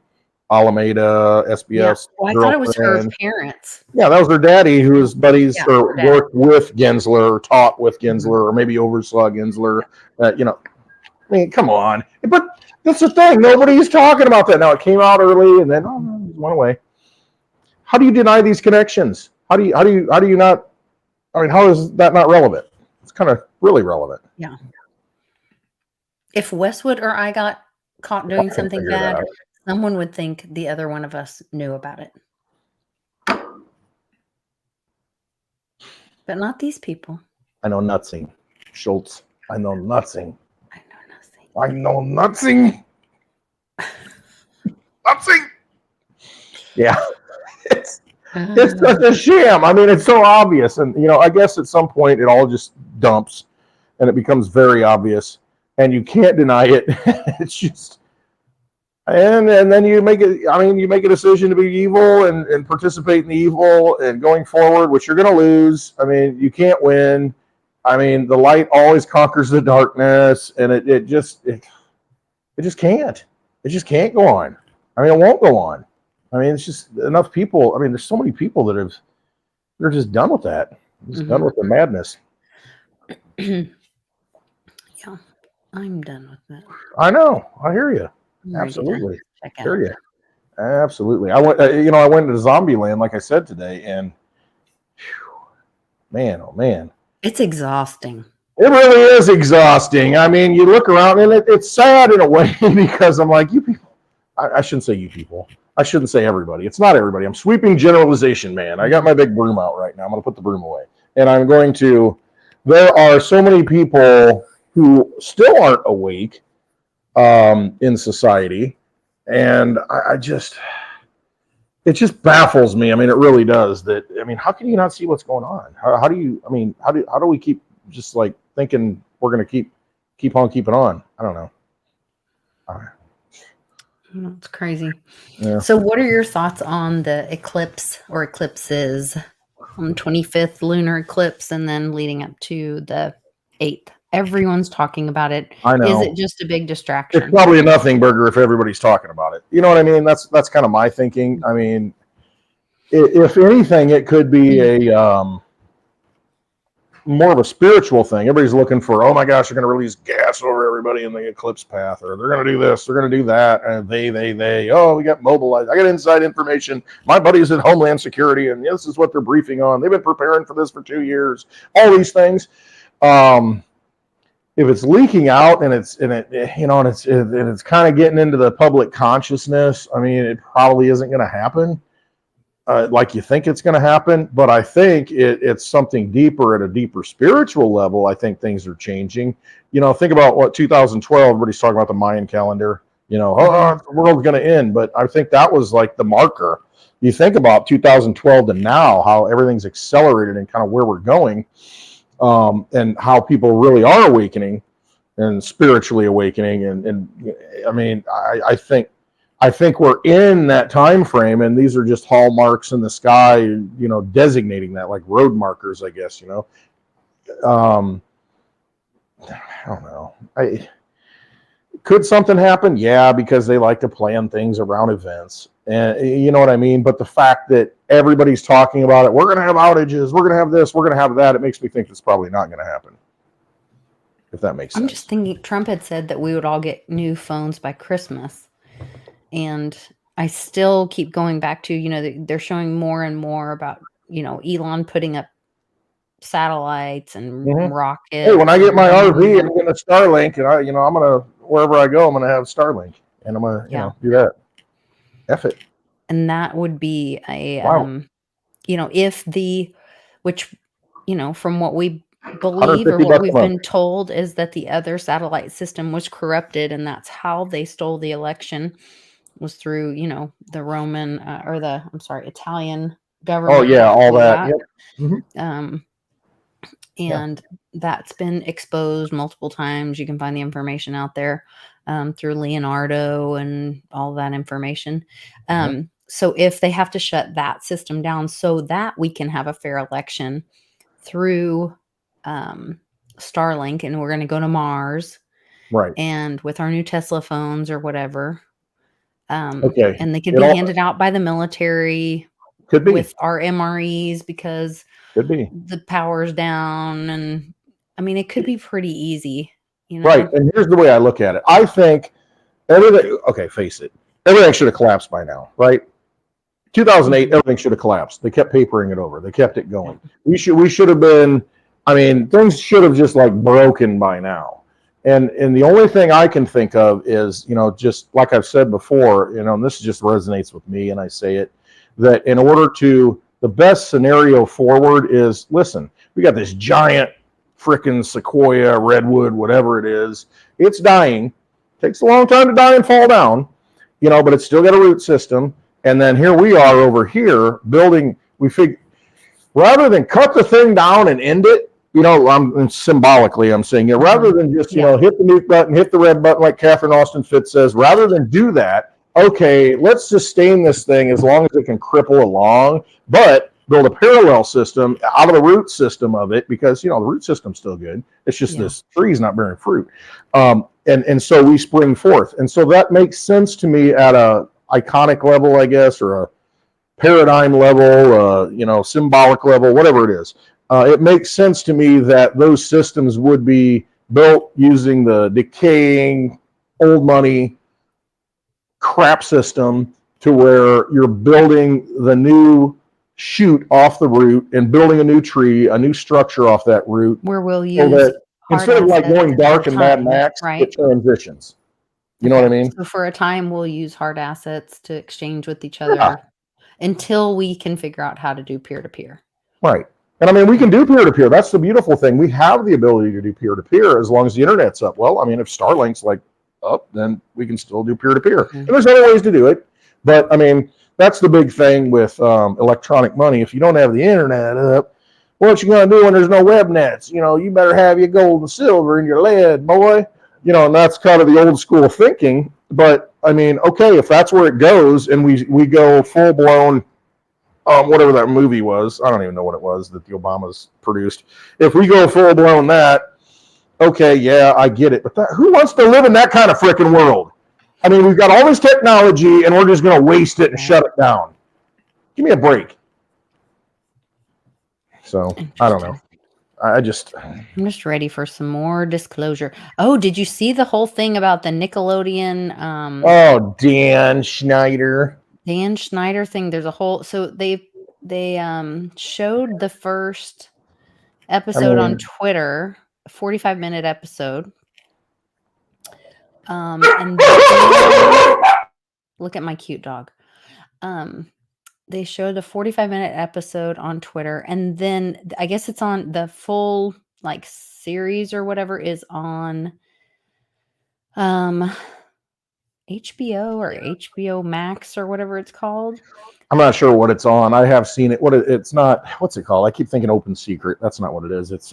Alameda, SBS. Yeah. Well, I thought it was her parents. Yeah, that was her daddy who was buddies or worked with Gensler, or taught with Gensler, or maybe oversaw Gensler. I mean, come on. But that's the thing. Nobody's talking about that now. It came out early and then it went away. How do you deny these connections? How do you not? I mean, how is that not relevant? It's kind of really relevant. Yeah. If Westwood or I got caught doing something bad, someone would think the other one of us knew about it. But not these people. I know nothing. Schultz. I know nothing. I know nothing. Nothing. Yeah. It's such a sham. I mean, it's so obvious. And, I guess at some point it all just dumps and it becomes very obvious and you can't deny it. It's just, and then you make it, you make a decision to be evil and participate in the evil and going forward, which you're going to lose. I mean, you can't win. I mean, the light always conquers the darkness and it just can't. It just can't go on. I mean, it won't go on. I mean, it's just enough people. I mean, there's so many people they're just done with that. Just done with the madness. Yeah, I'm done with that. I know. I hear you. Absolutely. I hear you. Absolutely. I went. I went to Zombieland, like I said today, and man, oh man, it's exhausting. It really is exhausting. I mean, you look around and it's sad in a way because I'm like, you people. I shouldn't say you people. I shouldn't say everybody. It's not everybody. I'm sweeping generalization, man. I got my big broom out right now. I'm going to put the broom away. And I'm going to, there are so many people who still aren't awake in society And I just, it just baffles me. I mean, it really does. That, I mean, how can you not see what's going on? How do you? I mean, how do we keep just like thinking we're going to keep on keeping on? I don't know. It's crazy. Yeah. So, what are your thoughts on the eclipse or eclipses on the 25th lunar eclipse and then leading up to the 8th? Everyone's talking about it. I know. Is it just a big distraction? It's probably a nothing burger if everybody's talking about it. You know what I mean? That's kind of my thinking. I mean, if anything, it could be a more of a spiritual thing. Everybody's looking for, oh my gosh, they're going to release gas over everybody in the eclipse path, or they're going to do this, they're going to do that, and they, oh, we got mobilized. I got inside information. My buddy's at Homeland Security, and this is what they're briefing on. They've been preparing for this for 2 years. All these things. If it's leaking out and it's kind of getting into the public consciousness, I mean, it probably isn't going to happen. Like you think it's going to happen, but I think it's something deeper at a deeper spiritual level. I think things are changing. You know, think about what 2012, everybody's talking about the Mayan calendar, you know, the world's going to end. But I think that was like the marker. You think about 2012 to now, how everything's accelerated and kind of where we're going, and how people really are awakening and spiritually awakening. And I mean, I think we're in that time frame, and these are just hallmarks in the sky, you know, designating that, like road markers, I guess, you know. I don't know. Could something happen? Yeah, because they like to plan things around events, and you know what I mean. But the fact that everybody's talking about it, we're going to have outages, we're going to have this, we're going to have that, it makes me think it's probably not going to happen. If that makes sense. I'm just thinking, Trump had said that we would all get new phones by Christmas. And I still keep going back to, you know, they're showing more and more about, you know, Elon putting up satellites and rockets. Hey, when I get my RV, I'm getting a Starlink, and I'm going to, wherever I go, I'm going to have Starlink, and I'm going to, do that. F it. And that would be a, you know, which, you know, from what we believe or what we've been told is that the other satellite system was corrupted, and that's how they stole the election. Was through, you know, the Roman Italian government. Oh yeah, all that. Yep. And that's been exposed multiple times. You can find the information out there through Leonardo and all that information. So if they have to shut that system down so that we can have a fair election through Starlink, and we're going to go to Mars, right? And with our new Tesla phones or whatever. And they can be handed out by the military. Could be with our MREs because could be the power's down, and I mean it could be pretty easy, you know. Right. And here's the way I look at it. I think everything. Okay, face it. Everything should have collapsed by now, right? 2008, everything should have collapsed. They kept papering it over. They kept it going. We should have been. I mean, things should have just like broken by now. And the only thing I can think of is, you know, just like I've said before, you know, and this just resonates with me, and I say it, that in order to, the best scenario forward is, listen, we got this giant frickin' sequoia, redwood, whatever it is. It's dying. Takes a long time to die and fall down, you know, but it's still got a root system. And then here we are over here building, rather than cut the thing down and end it, you know, I'm saying it, rather than just, you know, hit the mute button, hit the red button, like Catherine Austin Fitts says, rather than do that, okay, let's sustain this thing as long as it can cripple along, but build a parallel system out of the root system of it, because, you know, the root system's still good. It's just this tree's not bearing fruit. And so we spring forth. And so that makes sense to me at a iconic level, I guess, or a paradigm level, you know, symbolic level, whatever it is. It makes sense to me that those systems would be built using the decaying old money crap system, to where you're building the new shoot off the root and building a new tree, a new structure off that root. Where we'll use so that instead of like going dark and Mad Max, it transitions. You know what I mean? So for a time, we'll use hard assets to exchange with each other until we can figure out how to do peer-to-peer. Right. And I mean, we can do peer-to-peer. That's the beautiful thing. We have the ability to do peer-to-peer as long as the internet's up. Well, I mean, if Starlink's like up, then we can still do peer-to-peer. Mhm. And there's other ways to do it. But, I mean, that's the big thing with electronic money. If you don't have the internet up, what you going to do when there's no web nets? You better have your gold and silver and your lead, boy. And that's kind of the old school thinking. But, I mean, okay, if that's where it goes and we go full-blown, whatever that movie was, I don't even know what it was that the Obamas produced. If we go full-blown that, okay, yeah, I get it. But who wants to live in that kind of freaking world? I mean, we've got all this technology and we're just going to waste it and shut it down. Give me a break. So, I don't know. I'm just ready for some more disclosure. Oh, did you see the whole thing about the Nickelodeon? Dan Schneider. Dan Schneider thing. There's a whole. So they showed the first episode on Twitter, a 45-minute episode. And then, look at my cute dog. They showed the 45-minute episode on Twitter, and then I guess it's on the full series or whatever is on HBO or HBO Max or whatever it's called. I'm not sure what it's on. I have seen it. It's not. What's it called? I keep thinking Open Secret. That's not what it is. It's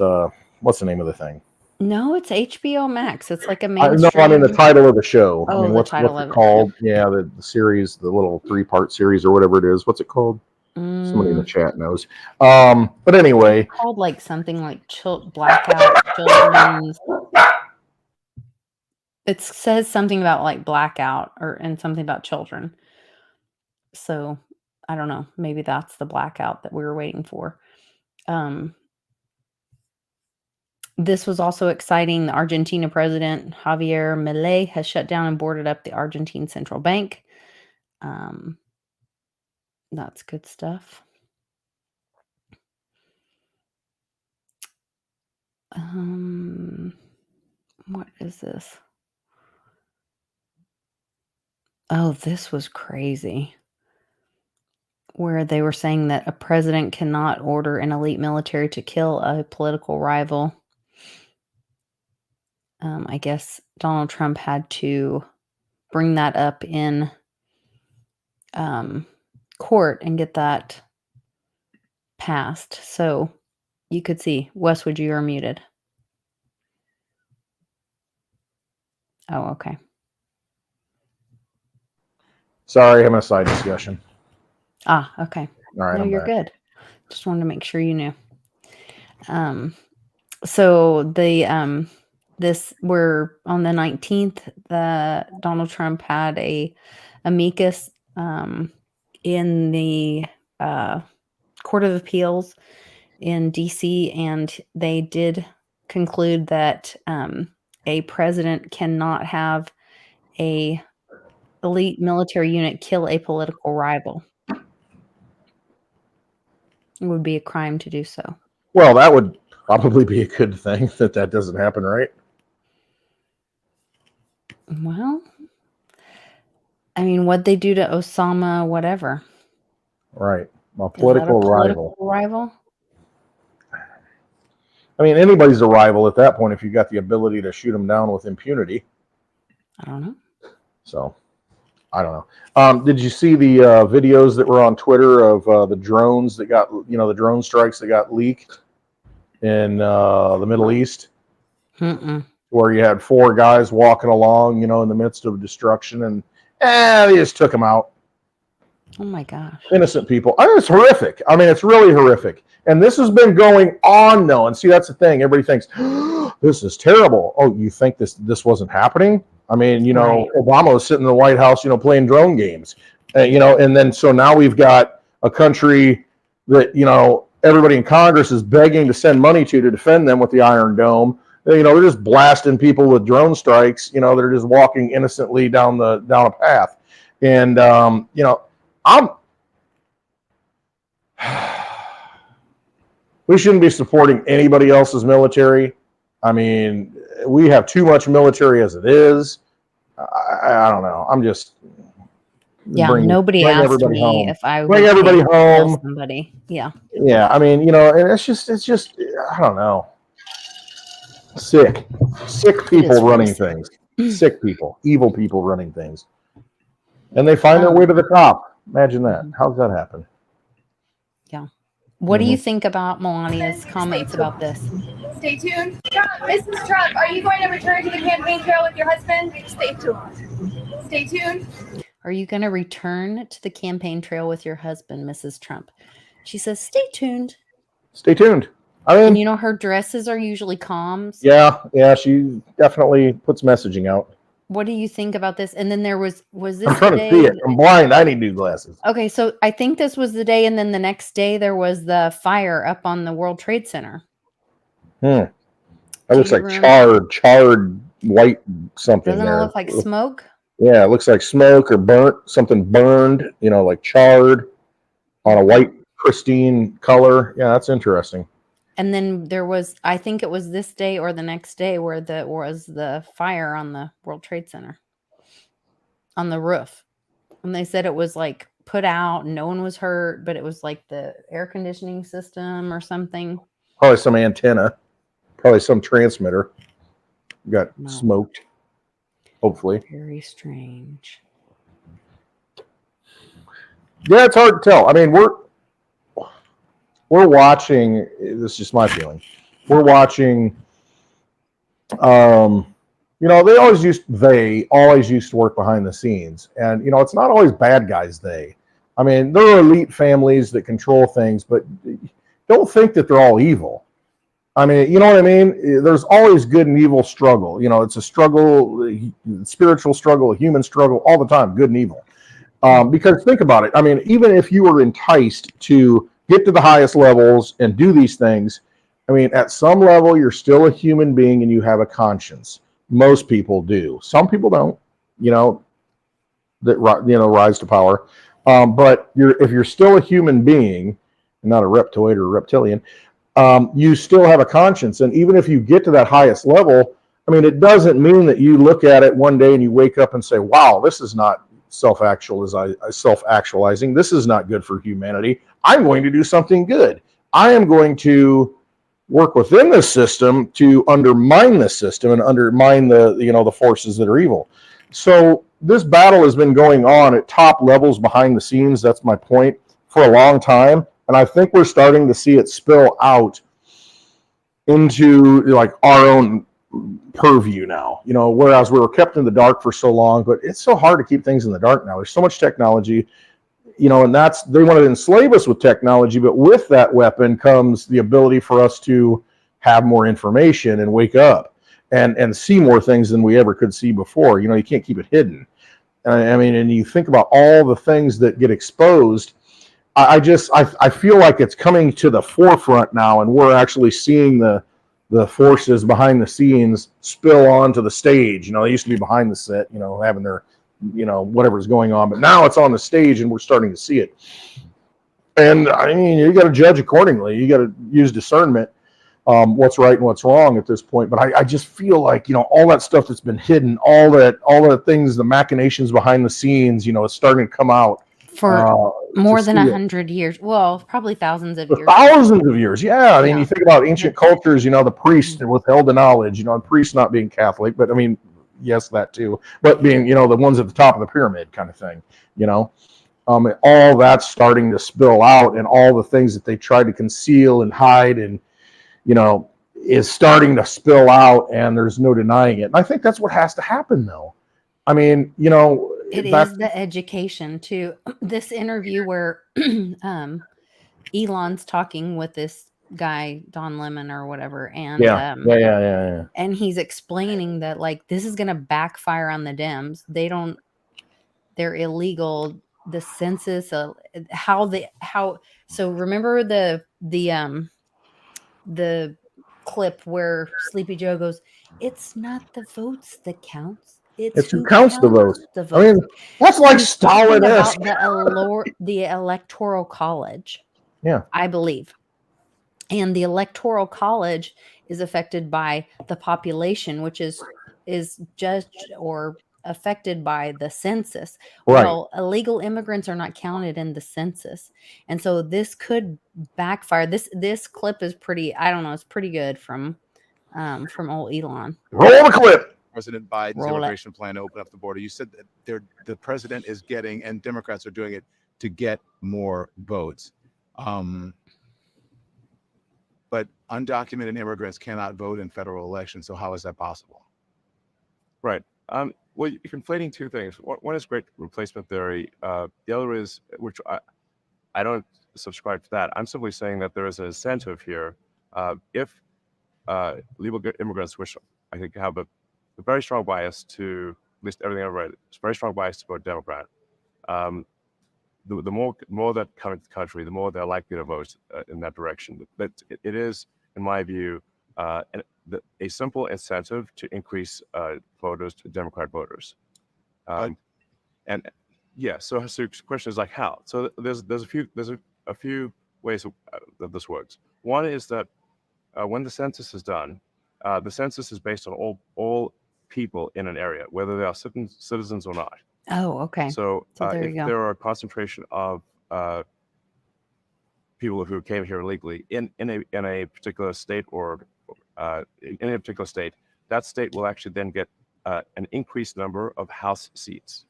what's the name of the thing? No, it's HBO Max. It's like a mainstream. No, I mean the title of the show. Oh, I mean, what's it called? Yeah, the series, the little 3-part series or whatever it is. What's it called? Somebody in the chat knows. But anyway, it's called something like Blackout Children's. It says something about blackout and something about children. So I don't know. Maybe that's the blackout that we were waiting for. This was also exciting. The Argentina president, Javier Milei, has shut down and boarded up the Argentine Central Bank. That's good stuff. What is this? Oh, this was crazy. Where they were saying that a president cannot order an elite military to kill a political rival. I guess Donald Trump had to bring that up in court and get that passed. So you could see, Westwood, you are muted. Oh, okay. Sorry, I'm in a side discussion. Okay. All right. No, you're good. Just wanted to make sure you knew. So the we're on the 19th, Donald Trump had a amicus in the Court of Appeals in DC, and they did conclude that a president cannot have a elite military unit kill a political rival. It would be a crime to do so. Well, that would probably be a good thing that doesn't happen, right? Well, I mean, what'd they do to Osama, whatever? Right. A political rival. Rival? I mean, anybody's a rival at that point if you got the ability to shoot them down with impunity. I don't know. So, I don't know. Did you see the videos that were on Twitter of the drones that got, the drone strikes that got leaked in the Middle East? Where you had 4 guys walking along, in the midst of destruction, and they just took them out. Oh my gosh. Innocent people. I mean, it's horrific. I mean, it's really horrific. And this has been going on, though. And see, that's the thing. Everybody thinks, this is terrible. Oh, you think this wasn't happening? I mean, right. Obama was sitting in the White House, playing drone games. And then so now we've got a country that, everybody in Congress is begging to send money to defend them with the Iron Dome. They're just blasting people with drone strikes, they're just walking innocently down a path. And, we shouldn't be supporting anybody else's military. I mean, we have too much military as it is. I don't know. I'm just nobody asked me home. If I would bring everybody home. Somebody, yeah. I mean, and it's just I don't know. Sick people running things. sick people, evil people running things. And they find their way to the top. Imagine that. How does that happen? Yeah. What do you think about Melania's comments about this? Stay tuned. Mrs. Trump, are you going to return to the campaign trail with your husband? Stay tuned. Stay tuned. Are you going to return to the campaign trail with your husband, Mrs. Trump? She says, stay tuned. Stay tuned. I mean, And you know, her dresses are usually comms. Yeah, she definitely puts messaging out. What do you think about this? And then was this I'm trying to see it. I'm blind. I need new glasses. Okay, so I think this was the day, and then the next day there was the fire up on the World Trade Center. That looks like charred white something. Doesn't it look like smoke? Yeah, it looks like smoke or burnt, something burned, like charred on a white, pristine color. Yeah, that's interesting. And then there was, I think it was this day or the next day where was the fire on the World Trade Center on the roof. And they said it was like put out, no one was hurt, but it was like the air conditioning system or something. Probably some antenna, probably some transmitter got smoked. Hopefully. Very strange. Yeah, it's hard to tell. I mean, we're watching. This is just my feeling. We're watching. They always used to work behind the scenes, and it's not always bad guys. I mean, there are elite families that control things, but don't think that they're all evil. I mean, you know what I mean? There's always good and evil struggle. It's a struggle, a spiritual struggle, a human struggle, all the time, good and evil. Because think about it. I mean, even if you were enticed to get to the highest levels and do these things, I mean, at some level, you're still a human being and you have a conscience. Most people do. Some people don't, that rise to power. But if you're still a human being, not a reptoid or a reptilian, you still have a conscience. And even if you get to that highest level, I mean, it doesn't mean that you look at it one day and you wake up and say, wow, this is not self-actualizing. This is not good for humanity. I'm going to do something good. I am going to work within this system to undermine this system and undermine the forces that are evil. So this battle has been going on at top levels behind the scenes. That's my point, for a long time. And I think we're starting to see it spill out into like our own purview now, whereas we were kept in the dark for so long, but it's so hard to keep things in the dark now. There's so much technology, and they want to enslave us with technology, but with that weapon comes the ability for us to have more information and wake up and see more things than we ever could see before. You can't keep it hidden. I mean, and you think about all the things that get exposed. I feel like it's coming to the forefront now, and we're actually seeing the forces behind the scenes spill onto the stage. They used to be behind the set, having their, whatever's going on, but now it's on the stage and we're starting to see it. And I mean, you got to judge accordingly. You got to use discernment, what's right and what's wrong at this point. But I just feel like, all that stuff that's been hidden, all the things, the machinations behind the scenes, it's starting to come out. For more than 100 years. Well, probably thousands of years. Thousands of years, yeah. I mean, you think about ancient cultures, the priest withheld the knowledge, the priest not being Catholic, but I mean, yes, that too. But being, the ones at the top of the pyramid kind of thing, all that's starting to spill out, and all the things that they tried to conceal and hide and, is starting to spill out, and there's no denying it. And I think that's what has to happen, though. I mean, it is the education too. This interview where Elon's talking with this guy, Don Lemon or whatever, and and he's explaining that like this is going to backfire on the Dems. They're illegal. The census, so remember the clip where Sleepy Joe goes, "It's not the votes that counts. It's who counts the votes." I mean, that's like Stalin-esque. The Electoral College, I believe, and the Electoral College is affected by the population, which is judged or affected by the census. Right. Well, illegal immigrants are not counted in the census, and so this could backfire. This clip is pretty. I don't know. It's pretty good from old Elon. Roll the clip. President Biden's Roll it. immigration plan to open up the border. You said that the president is getting, and Democrats are doing it to get more votes. But undocumented immigrants cannot vote in federal elections. So how is that possible? Right. Well, you're conflating two things. One is great replacement theory. The other is, which I don't subscribe to that. I'm simply saying that there is an incentive here. If legal immigrants, which I think have a very strong bias to, at least everything I've read, it's a very strong bias to vote Democrat. The more that come into the country, the more they're likely to vote in that direction. But it is, in my view, a simple incentive to increase voters, to Democrat voters. And yeah, so the question is like how? So there's a few ways that this works. One is that when the census is done, the census is based on all people in an area, whether they are citizens or not. Oh, okay. So there if you go. there are a concentration of people who came here illegally in a particular state or in a particular state, that state will actually then get an increased number of House seats.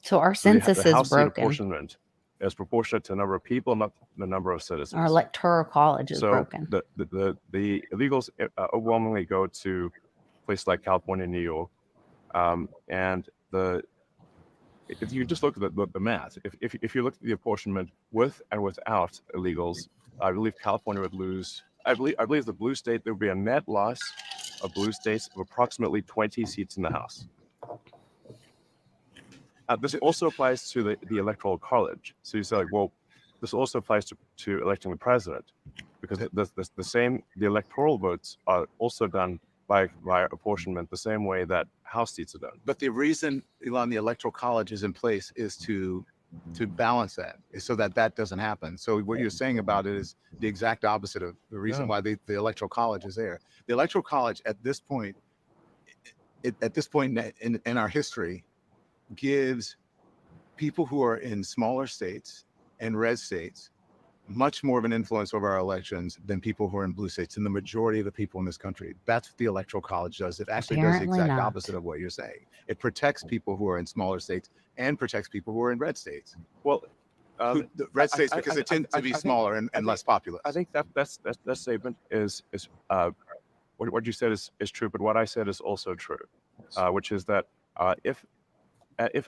So our So census the is House seat broken. apportionment is proportionate to the number of people, not the number of citizens. Our electoral college is So broken. the illegals overwhelmingly go to places like California and New York, and if you just look at the math, if you look at the apportionment with and without illegals, I believe California would lose. I believe the blue state, there would be a net loss of blue states of approximately 20 seats in the House. This also applies to the electoral college. So you say, like, well, this also applies to electing the president, because the electoral votes are also done by apportionment the same way that House seats are done. But the reason, Elon, the electoral college is in place is to balance that, is so that doesn't happen. So what you're saying about it is the exact opposite of the reason why the electoral college is there. The electoral college at this point, in our history, gives people who are in smaller states and red states much more of an influence over our elections than people who are in blue states, and the majority of the people in this country. That's what the electoral college does. It actually does the Apparently exact not. opposite of what you're saying. It protects people who are in smaller states and protects people who are in red states. Well, The red states, because they tend to be smaller and less populous. I think that statement is what you said is true, but what I said is also true, which is that if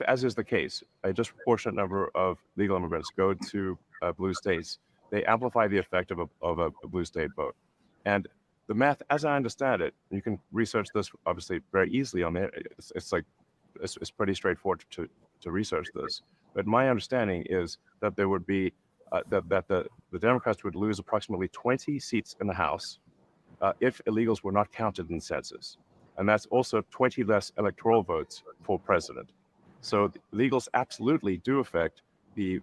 as is the case, a disproportionate number of legal immigrants go to blue states, they amplify the effect of a blue state vote. And the math, as I understand it, you can research this obviously very easily on there. It's pretty straightforward to research this. But my understanding is that there would be that the Democrats would lose approximately 20 seats in the House if illegals were not counted in the census, and that's also 20 less electoral votes for president. So the illegals absolutely do affect the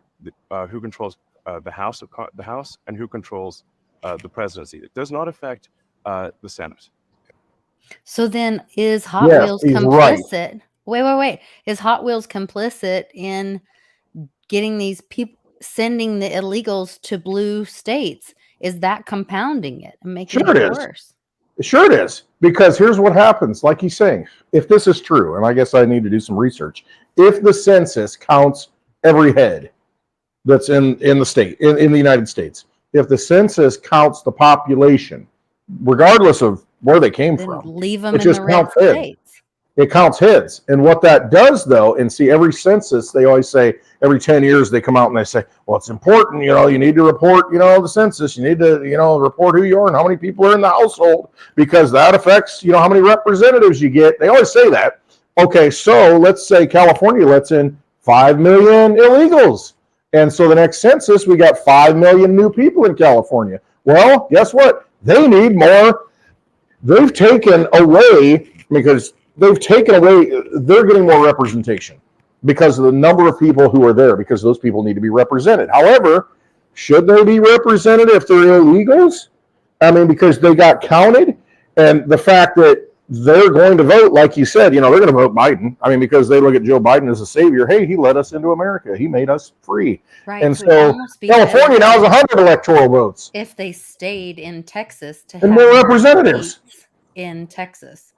who controls the House and who controls the presidency. It does not affect the Senate. So then is Hot Yes, Wheels he's complicit? right. Wait. Is Hot Wheels complicit in getting these people, sending the illegals to blue states? Is that compounding it and making Sure it it is. worse? Sure it is, because here's what happens. Like he's saying, if this is true, and I guess I need to do some research, if the census counts every head that's in the state, in the United States, if the census counts the population, regardless of where they came Then from, leave them it in just the red counts heads. states. It counts heads. And what that does, though, and see, every census, they always say every 10 years they come out and they say, well, it's important, you need to report, the census. You need to, report who you are and how many people are in the household, because that affects, how many representatives you get. They always say that. Okay, so let's say California lets in 5 million illegals. And so the next census, we got 5 million new people in California. Well, guess what? They need more. They've taken away, they're getting more representation because of the number of people who are there, because those people need to be represented. However, should they be represented if they're illegals? Because they got counted, and the fact that they're going to vote, like you said, they're going to vote Biden. Because they look at Joe Biden as a savior. Hey, he led us into America. He made us free. Right. And it'd so almost be California better now has 100 electoral votes if they stayed in Texas to and have more more representatives. seats in Texas.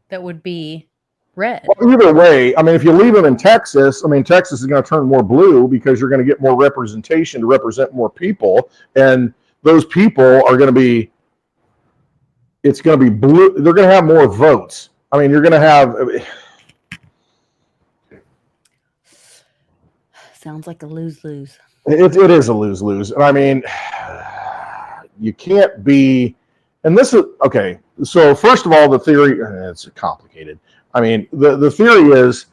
that would be red. Well, either way, I mean, if you leave them in Texas, I mean, Texas is going to turn more blue because you're going to get more representation to represent more people. And those people are going to be, it's going to be blue. They're going to have more votes. I mean, you're going to have. Sounds like a lose-lose. It is a lose-lose. And I mean, you can't be, and this is, okay, so first of all, the theory, it's complicated. I mean, the theory is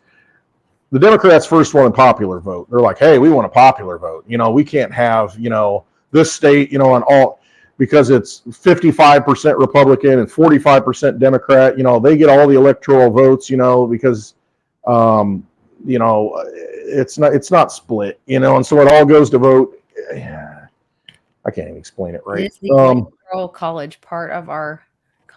the Democrats first won a popular vote. They're like, hey, we want a popular vote. You know, we can't have, you know, this state, you know, and all, because it's 55% Republican and 45% Democrat, you know, they get all the electoral votes, you know, because, you know, it's not split, you know, and so it all goes to vote. I can't even explain it right. Is the electoral college part of our?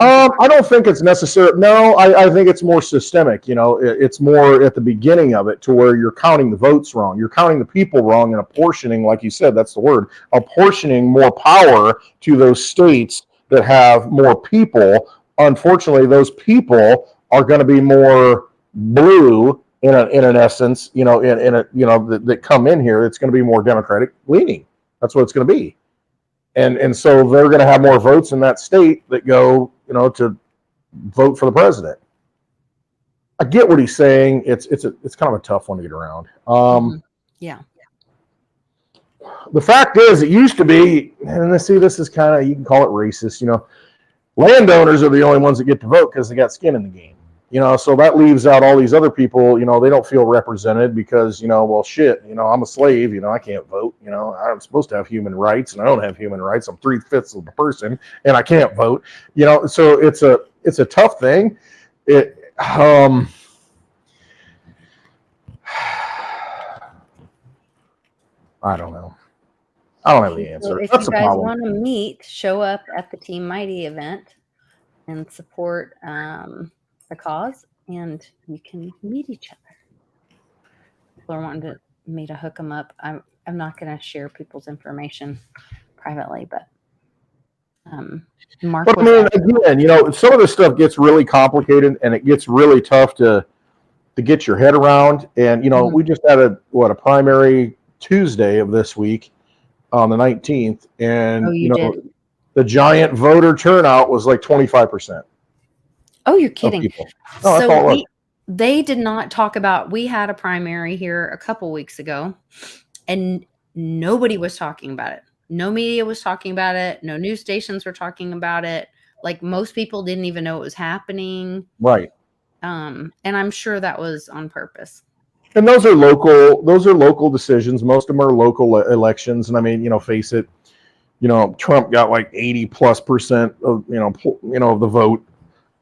I don't think it's necessary. No, I think it's more systemic. You know, it's more at the beginning of it to where you're counting the votes wrong. You're counting the people wrong and apportioning, like you said, that's the word, apportioning more power to those states that have more people. Unfortunately, those people are going to be more blue in an essence, you know, in a, you know, that come in here. It's going to be more Democratic leaning. That's what it's going to be. And so they're going to have more votes in that state that go, you know, to vote for the president. I get what he's saying. It's kind of a tough one to get around. Yeah. The fact is, it used to be, and let's see, this is kind of, you can call it racist, you know, landowners are the only ones that get to vote because they got skin in the game. You know, so that leaves out all these other people, you know, they don't feel represented because, you know, well, shit, you know, I'm a slave, you know, I can't vote, you know, I'm supposed to have human rights and I don't have human rights. I'm 3/5 of the person and I can't vote, you know, so it's a tough thing. I don't know. I don't have the answer. So if That's you the guys problem. want to meet, show up at the Team Mighty event and support the cause, and you can meet each other. People are wanting me to hook them up. I'm not going to share people's information privately, but Mark. But I mean, again, you know, some of this stuff gets really complicated and it gets really tough to get your head around. And, you know, we just had a primary Tuesday of this week on the 19th. And, you know, the giant voter turnout was like 25%. Oh, you're kidding. No, so they did not talk about, we had a primary here a couple weeks ago and nobody was talking about it. No media was talking about it. No news stations were talking about it. Like most people didn't even know it was happening. Right. And I'm sure that was on purpose. And those are local decisions. Most of them are local elections. And I mean, you know, face it, you know, Trump got like 80+% of, you know, of the vote,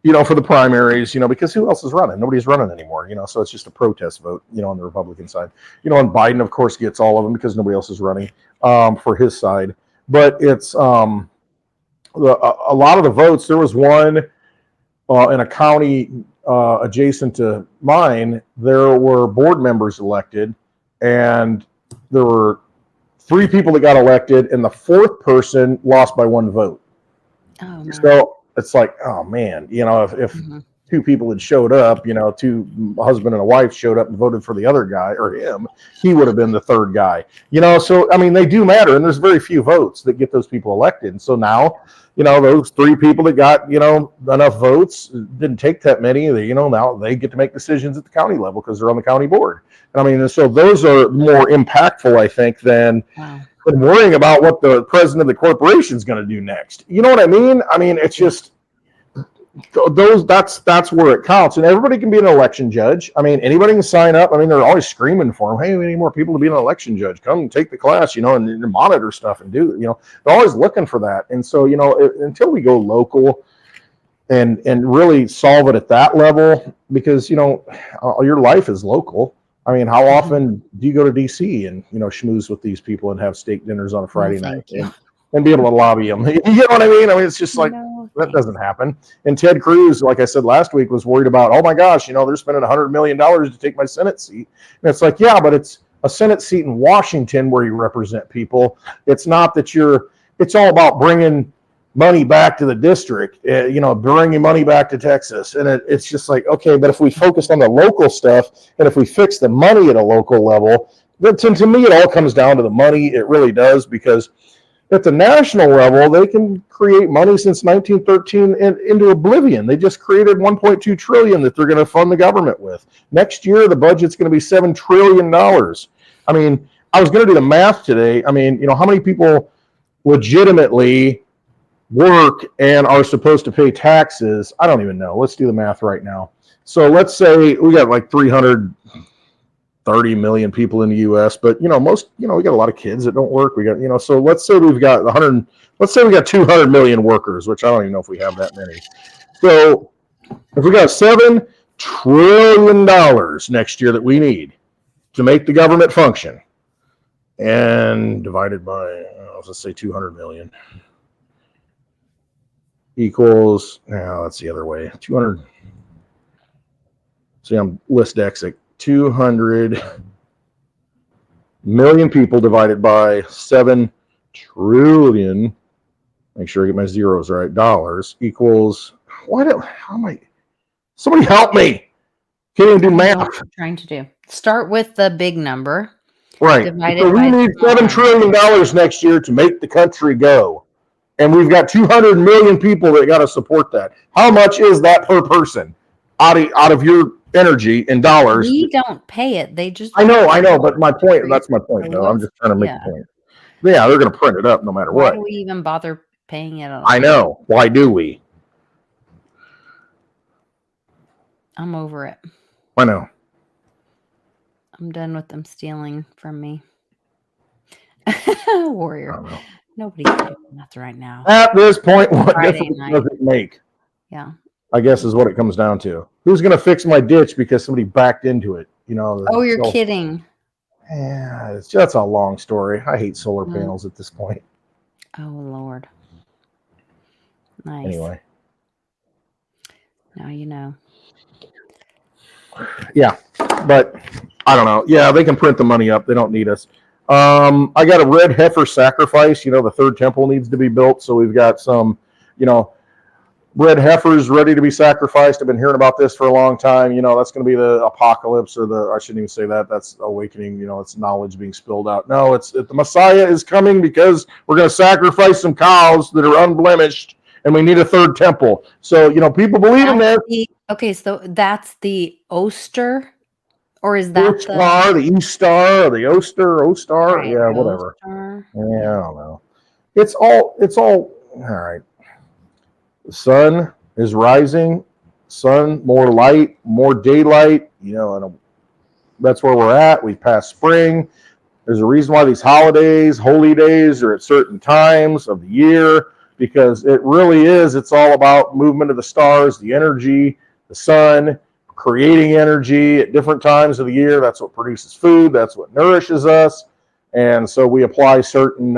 you know, for the primaries, you know, because who else is running? Nobody's running anymore, you know, so it's just a protest vote, you know, on the Republican side, you know, and Biden, of course, gets all of them because nobody else is running for his side. But it's a lot of the votes. There was one in a county adjacent to mine. There were board members elected, and there were 3 people that got elected, and the 4th person lost by 1 vote. Oh, no. So it's like, oh man, you know, if 2 people had showed up, you know, 2 husband and a wife showed up and voted for the other guy or him, he would have been the 3rd guy, you know. So I mean, they do matter, and there's very few votes that get those people elected. And so now, you know, those 3 people that got, you know, enough votes, didn't take that many, you know, now they get to make decisions at the county level because they're on the county board. And I mean, so those are more impactful, I think, than worrying about what the president of the corporation is going to do next. You know what I mean? I mean, it's just that's where it counts. And everybody can be an election judge. I mean, anybody can sign up. I mean, they're always screaming for them. Hey, we need more people to be an election judge. Come and take the class, you know, and monitor stuff and do, you know, they're always looking for that. And so, you know, until we go local and really solve it at that level, because, you know, your life is local. I mean, how often do you go to DC and, you know, schmooze with these people and have steak dinners on a Friday night and be able to lobby them? You know what I mean? I mean, it's just like, that doesn't happen. And Ted Cruz, like I said last week, was worried about, oh my gosh, you know, they're spending $100 million to take my Senate seat. And it's like, yeah, but it's a Senate seat in Washington where you represent people. It's not that it's all about bringing money back to the district, bringing money back to Texas. And it's just like, okay, but if we focus on the local stuff and if we fix the money at a local level, then to me, it all comes down to the money. It really does, because at the national level, they can create money since 1913 into oblivion. They just created 1.2 trillion that they're going to fund the government with. Next year, the budget's going to be $7 trillion. I mean, I was going to do the math today. I mean, how many people legitimately work and are supposed to pay taxes? I don't even know. Let's do the math right now. So let's say we got like 330 million people in the U.S., but we got a lot of kids that don't work. We got so let's say we got 200 million workers, which I don't even know if we have that many. So if we got $7 trillion next year that we need to make the government function, and divided by let's say 200 million equals, now that's the other way, 200. See, I'm dyslexic. 200 million people divided by 7 trillion, make sure I get my zeros right, dollars, equals, somebody help me. Can't even do math. What I'm trying to do. Start with the big number. Right. Divided So we by need $7 trillion next year to make the country go. And we've got 200 million people that got to support that. How much is that per person out of your energy in dollars? We don't pay it. They just. I know, but that's my point, though. I'm just trying to make a point. Yeah, they're going to print it up no matter Why what. do we even bother paying it at all? I know. Why do we? I'm over it. I know. I'm done with them stealing from me. I Warrior. don't know. Nobody's doing that right now. At this point, what Friday difference night. does it make? Yeah. I guess is what it comes down to. Who's going to fix my ditch because somebody backed into it? Oh, you're kidding. Yeah, that's a long story. I hate solar panels at this point. Oh, Lord. Nice. Anyway. Now you know. Yeah, but I don't know. Yeah, they can print the money up. They don't need us. I got a red heifer sacrifice. The third temple needs to be built. So we've got some, red heifers ready to be sacrificed. I've been hearing about this for a long time. That's going to be the apocalypse, or I shouldn't even say that. That's awakening. It's knowledge being spilled out. No, it's the Messiah is coming because we're going to sacrifice some cows that are unblemished, and we need a third temple. So, people believe in that. Okay, so that's the Oster, or is that the Star, the East Star, or the Oster, O-Star? Right, Yeah, whatever. Oster. Yeah, I don't know. It's all right. The sun is rising. Sun, more light, more daylight. And that's where we're at. We've passed spring. There's a reason why these holidays, holy days, are at certain times of the year, because it really is. It's all about movement of the stars, the energy, the sun, creating energy at different times of the year. That's what produces food. That's what nourishes us. And so we apply certain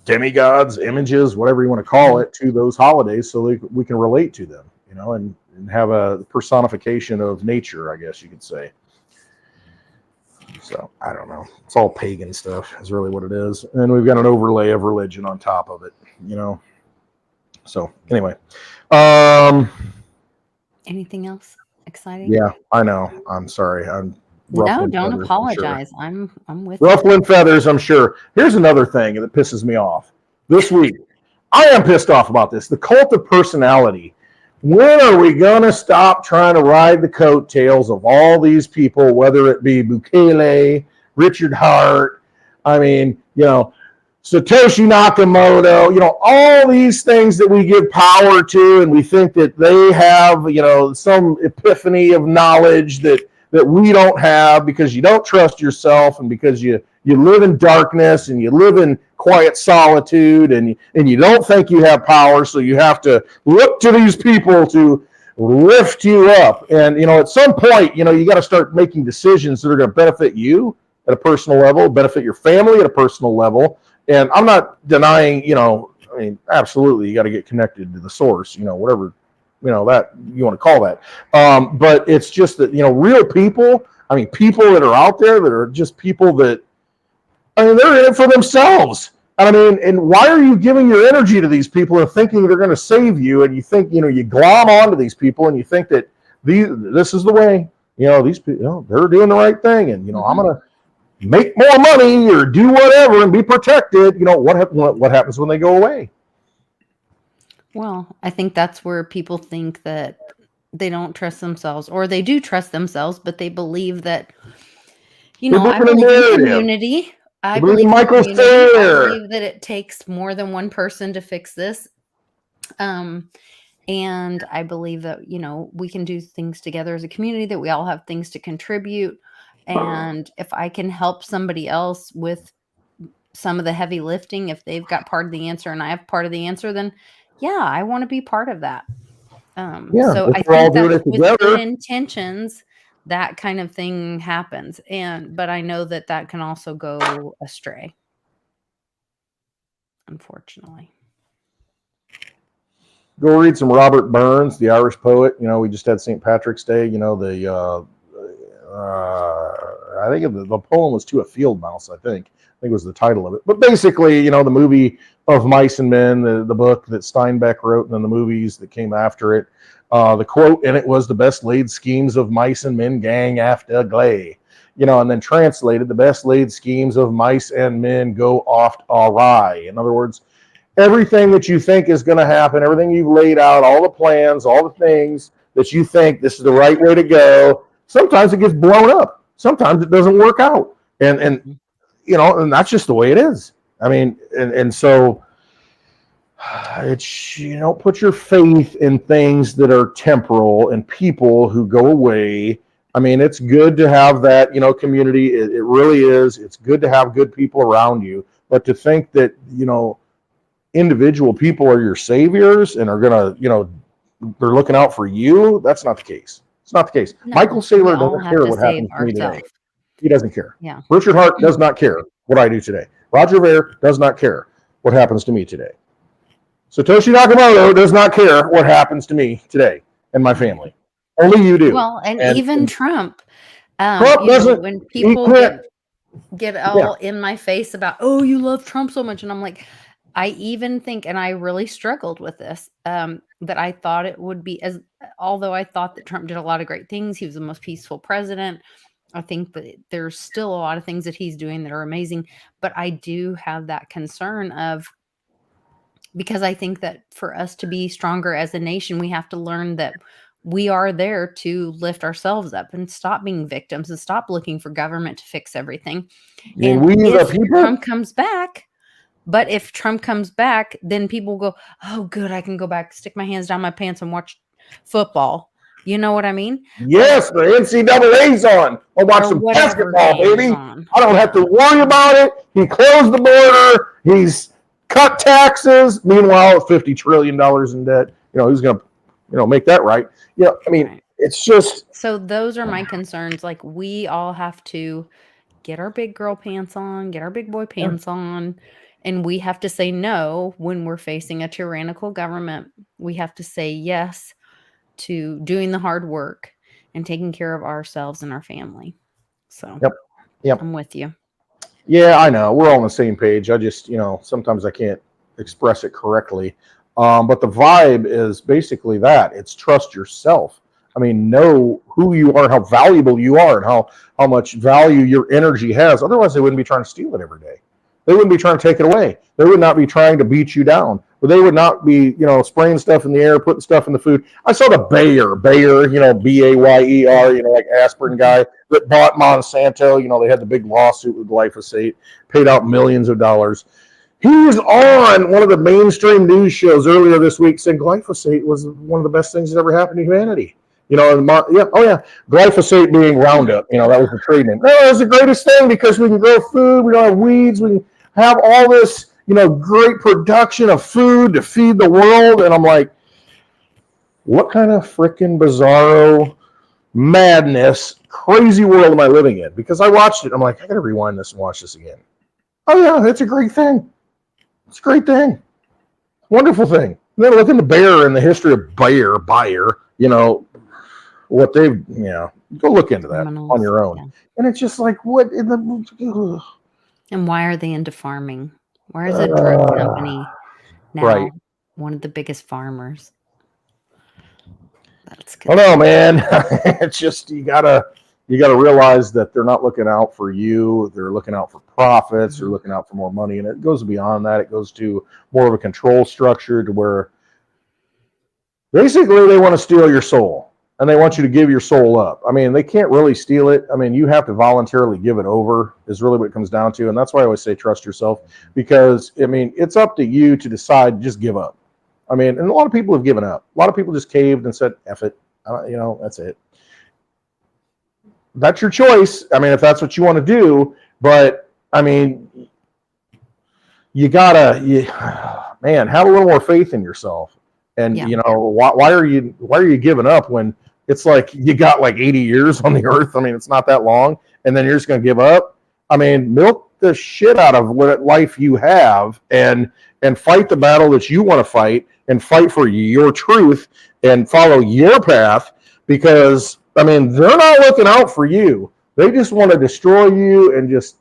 demigods, images, whatever you want to call it, to those holidays so we can relate to them, and have a personification of nature, I guess you could say. So I don't know. It's all pagan stuff is really what it is. And we've got an overlay of religion on top of it, So anyway. Anything else exciting? Yeah, I know. I'm sorry. I'm No, ruffling don't feathers, apologize. I'm sure. I'm with you. Ruffling feathers, I'm sure. Here's another thing that pisses me off this week. I am pissed off about this. The cult of personality. When are we going to stop trying to ride the coattails of all these people, whether it be Bukele, Richard Hart, Satoshi Nakamoto, all these things that we give power to, and we think that they have, some epiphany of knowledge that we don't have because you don't trust yourself and because you live in darkness and you live in quiet solitude and you don't think you have power, so you have to look to these people to lift you up. And, at some point, you got to start making decisions that are going to benefit you at a personal level, benefit your family at a personal level. And I'm not denying, absolutely, you got to get connected to the source, whatever, that you want to call that. But it's just that, real people, people that are out there that are just people that, they're in it for themselves. And I mean, and why are you giving your energy to these people and thinking they're going to save you? And you think, you glom onto these people and you think that this is the way, these people, they're doing the right thing. And, I'm going to make more money or do whatever and be protected. What happens when they go away? Well, I think that's where people think that they don't trust themselves, or they do trust themselves, but they believe that, I believe in community. I believe in Michael community. I Sayer. believe that it takes more than one person to fix this. And I believe that, we can do things together as a community, that we all have things to contribute. And if I can help somebody else with some of the heavy lifting, if they've got part of the answer and I have part of the answer, then yeah, I want to be part of that. So I think that with good intentions, that kind of thing happens. But I know that can also go astray, unfortunately. Go read some Robert Burns, the Irish poet. We just had St. Patrick's Day. I think the poem was To a Field Mouse, I think was the title of it. But basically, the movie of Mice and Men, the book that Steinbeck wrote, and then the movies that came after it. The quote in it was, "The best laid schemes of mice and men gang after glay." And then translated, "The best laid schemes of mice and men go oft awry." In other words, everything that you think is going to happen, everything you've laid out, all the plans, all the things that you think this is the right way to go, sometimes it gets blown up. Sometimes it doesn't work out. And that's just the way it is. I mean, and so it's, put your faith in things that are temporal and people who go away. I mean, it's good to have that, community. It really is. It's good to have good people around you. But to think that, individual people are your saviors and are going to, they're looking out for you, that's not the case. It's not the case. No, Michael Saylor doesn't care what happens to me today. He doesn't care. Yeah. Richard Hart does not care what I do today. Roger Ver does not care what happens to me today. Satoshi Nakamoto does not care what happens to me today and my family. Only you do. Well, and even Trump. Trump doesn't. When people get all in my face about, oh, you love Trump so much, and I'm like, I even think, and I really struggled with this, that I thought it would be, although I thought that Trump did a lot of great things, he was the most peaceful president. I think that there's still a lot of things that he's doing that are amazing, but I do have that concern because I think that for us to be stronger as a nation, we have to learn that we are there to lift ourselves up and stop being victims and stop looking for government to fix everything. And if Trump comes back, then people go, oh, good, I can go back, stick my hands down my pants and watch football. You know what I me's the NCAA's on. I'll watch some basketball, baby. I don't have to worry about it. He closed the border. He's cut taxes. Meanwhile, $50 trillion in debt. Who's going to, make that right? It's just. So those are my concerns. Like, we all have to get our big girl pants on, get our big boy pants on. And we have to say no when we're facing a tyrannical government. We have to say yes to doing the hard work and taking care of ourselves and our family. So yep. I'm with you. Yeah, I know. We're all on the same page. I just, sometimes I can't express it correctly. But the vibe is basically that. It's trust yourself. I mean, know who you are, how valuable you are, and how much value your energy has. Otherwise, they wouldn't be trying to steal it every day. They wouldn't be trying to take it away. They would not be trying to beat you down. Or they would not be, spraying stuff in the air, putting stuff in the food. I saw the Bayer, Bayer, like aspirin guy that bought Monsanto. They had the big lawsuit with glyphosate, paid out millions of dollars. He was on one of the mainstream news shows earlier this week saying glyphosate was one of the best things that ever happened to humanity. Glyphosate being Roundup, that was the treatment. No, it was the greatest thing because we can grow food, we don't have weeds, we can have all this, great production of food to feed the world. And I'm like, what kind of freaking bizarro madness, crazy world am I living in? Because I watched it, I'm like, I gotta rewind this and watch this again. Oh yeah, it's a great thing. It's a great thing. Wonderful thing. And then look into Bayer and the history of Bayer, what they've, go look into that on your own. Yeah. And it's just like, what in the... And why are they into farming? Where's a drug company now? right. One of the biggest farmers. That's I don't know, man. It's just you gotta realize that they're not looking out for you. They're looking out for profits. They're looking out for more money, and it goes beyond that. It goes to more of a control structure to where basically they want to steal your soul and they want you to give your soul up. I mean, they can't really steal it. I mean, you have to voluntarily give it over is really what it comes down to, and that's why I always say trust yourself, because I mean, it's up to you to decide. Just give up. I mean, and a lot of people have given up. A lot of people just caved and said, "F it." That's it. That's your choice. I mean, if that's what you want to do, but I mean, man, have a little more faith in yourself. And why are you giving up when it's like you got like 80 years on the earth? I mean, it's not that long, and then you're just going to give up. I mean, milk the shit out of what life you have, and fight the battle that you want to fight, and fight for your truth and follow your path, because I mean, they're not looking out for you. They just want to destroy you and just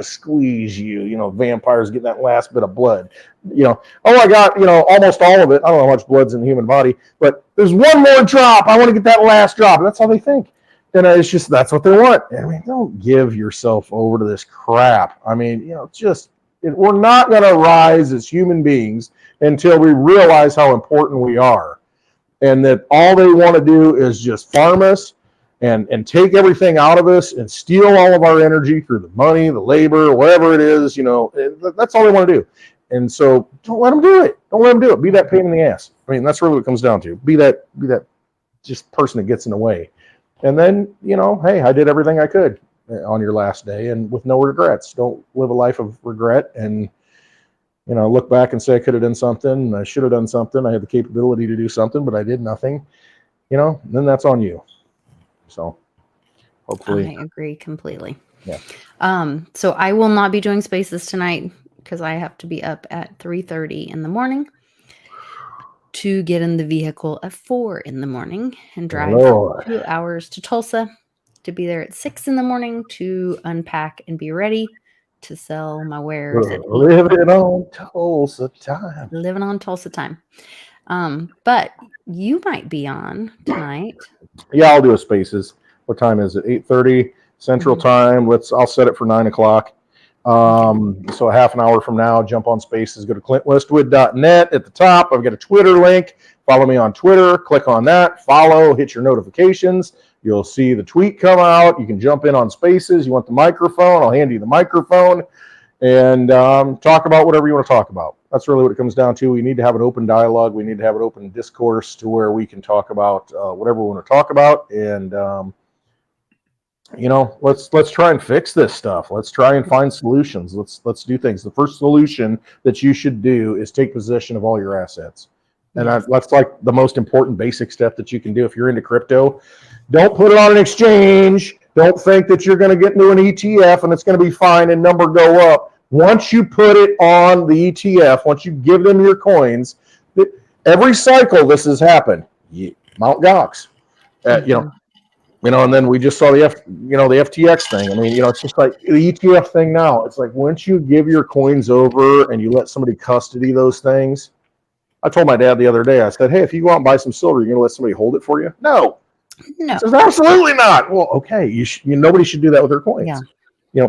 squeeze you. Vampires get that last bit of blood. Oh, I got, almost all of it. I don't know how much blood's in the human body, but there's one more drop. I want to get that last drop. That's how they think. And it's just, that's what they want. I mean, don't give yourself over to this crap. I mean, we're not going to rise as human beings until we realize how important we are. And that all they want to do is just farm us and take everything out of us and steal all of our energy through the money, the labor, whatever it is. That's all they want to do. And so don't let them do it. Don't let them do it. Be that pain in the ass. I mean, that's really what it comes down to. Be that just person that gets in the way. And then, hey, I did everything I could on your last day, and with no regrets. Don't live a life of regret and look back and say I could have done something, I should have done something, I had the capability to do something, but I did nothing. Then that's on you. So hopefully. I agree completely. Yeah. So I will not be doing spaces tonight because I have to be up at 3:30 in the morning to get in the vehicle at 4 in the morning and drive 2 hours to Tulsa to be there at 6 in the morning to unpack and be ready to sell my wares. Living on Tulsa time. Living on Tulsa time. But you might be on tonight. Yeah, I'll do a spaces. What time is it? 8:30 Central Time. I'll set it for 9 o'clock. So a half an hour from now, jump on spaces, go to clintwestwood.net. At the top, I've got a Twitter link. Follow me on Twitter, click on that, follow, hit your notifications. You'll see the tweet come out. You can jump in on spaces. You want the microphone, I'll hand you the microphone and talk about whatever you want to talk about. That's really what it comes down to. We need to have an open dialogue. We need to have an open discourse to where we can talk about whatever we want to talk about. And let's try and fix this stuff. Let's try and find solutions. Let's do things. The first solution that you should do is take possession of all your assets. And that's like the most important basic step that you can do if you're into crypto. Don't put it on an exchange. Don't think that you're going to get into an ETF and it's going to be fine and number go up. Once you put it on the ETF, once you give them your coins, every cycle this has happened. Mt. Gox, and then we just saw the FTX thing. I mean, it's just like the ETF thing now. It's like once you give your coins over and you let somebody custody those things. I told my dad the other day, I said, hey, if you go out and buy some silver, you're going to let somebody hold it for you? No. He says, absolutely not. Well, okay. Nobody should do that with their coins. Yeah.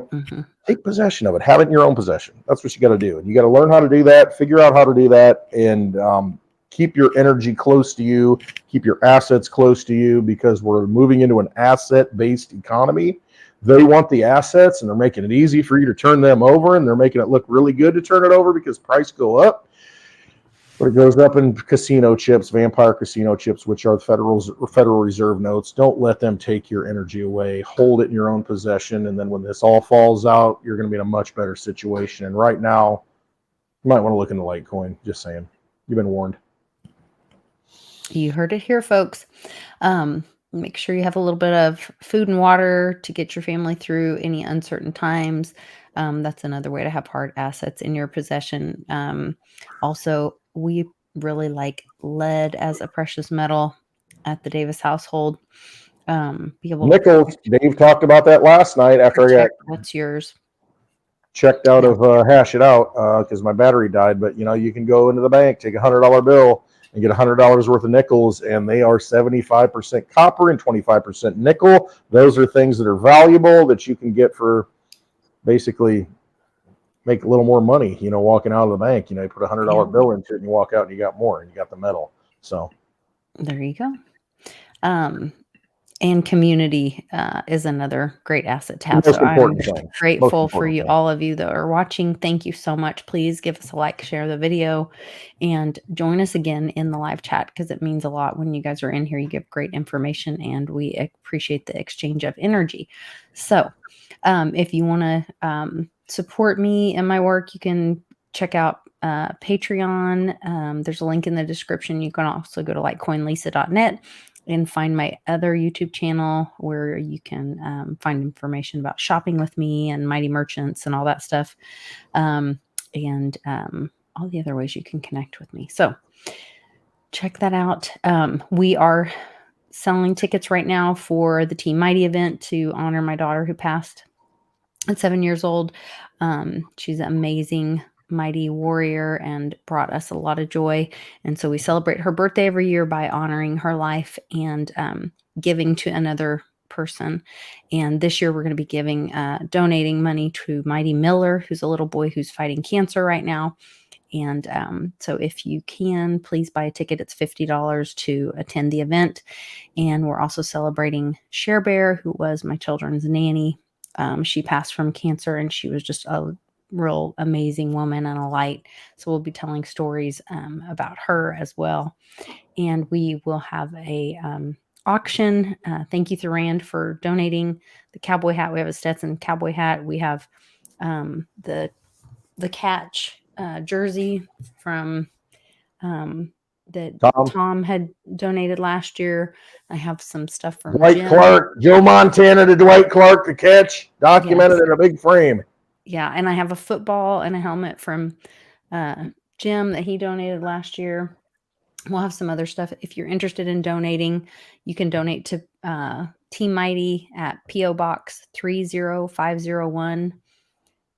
Take possession of it. Have it in your own possession. That's what you got to do. And you got to learn how to do that, figure out how to do that, and keep your energy close to you, keep your assets close to you, because we're moving into an asset-based economy. They want the assets, and they're making it easy for you to turn them over, and they're making it look really good to turn it over because price go up. But it goes up in casino chips, vampire casino chips, which are Federal Reserve notes. Don't let them take your energy away. Hold it in your own possession, and then when this all falls out, you're going to be in a much better situation. And right now, you might want to look into Litecoin. Just saying. You've been warned. You heard it here, folks. Make sure you have a little bit of food and water to get your family through any uncertain times. That's another way to have hard assets in your possession. Also, we really like lead as a precious metal at the Davis household. Be able Nickels. Dave talked about that last night after I got. What's yours? checked out of Hash It Out because my battery died. But you can go into the bank, take $100 bill, and get $100 worth of nickels, and they are 75% copper and 25% nickel. Those are things that are valuable that you can get for basically make a little more money. Walking out of the bank, you put $100 bill into it, and you walk out, and you got more, and you got the metal. So there you go. And community is another great asset to have. Most So I'm important thing. grateful Most for important you, thing. all of you that are watching. Thank you so much. Please give us a like, share the video, and join us again in the live chat because it means a lot when you guys are in here. You give great information, and we appreciate the exchange of energy. So if you want to support me and my work, you can check out Patreon. There's a link in the description. You can also go to litecoinlisa.net and find my other YouTube channel where you can find information about shopping with me and Mighty Merchants and all that stuff. And all the other ways you can connect with me. So check that out. We are selling tickets right now for the Team Mighty event to honor my daughter who passed at 7 years old. She's an amazing mighty warrior and brought us a lot of joy. And so we celebrate her birthday every year by honoring her life and giving to another person. And this year we're going to be donating money to Mighty Miller, who's a little boy who's fighting cancer right now. And so if you can, please buy a ticket. It's $50 to attend the event. And we're also celebrating Cher Bear, who was my children's nanny. She passed from cancer, and she was just a real amazing woman and a light. So we'll be telling stories about her as well. And we will have a auction. Thank you, Thuran, for donating the cowboy hat. We have a Stetson cowboy hat. We have the Catch jersey from that Tom had donated last year. I have some stuff from Dwight Jim. Clark, Joe Montana to Dwight Clark, The Catch, documented in a big frame. Yeah, and I have a football and a helmet from Jim that he donated last year. We'll have some other stuff. If you're interested in donating, you can donate to Team Mighty at P.O. Box 30501,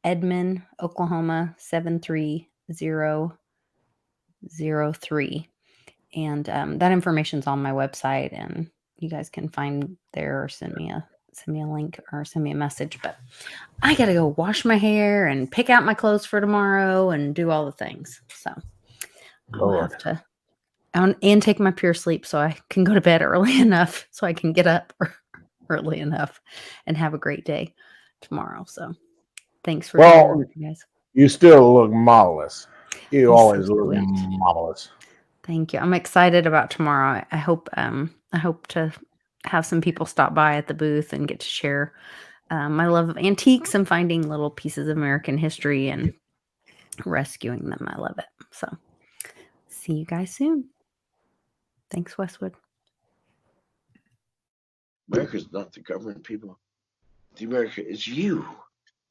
Edmond, Oklahoma 73003. And that information's on my website, and you guys can find there or send me a link or send me a message. But I gotta go wash my hair and pick out my clothes for tomorrow and do all the things. So I'll have to and take my pure sleep so I can go to bed early enough so I can get up early enough and have a great day tomorrow. So thanks for being here, guys. You still look marvelous. You always look marvelous. Thank you. I'm excited about tomorrow. I hope to have some people stop by at the booth and get to share my love of antiques and finding little pieces of American history and rescuing them. I love it. So see you guys soon. Thanks, Westwood. America's not the government, people. The America is you.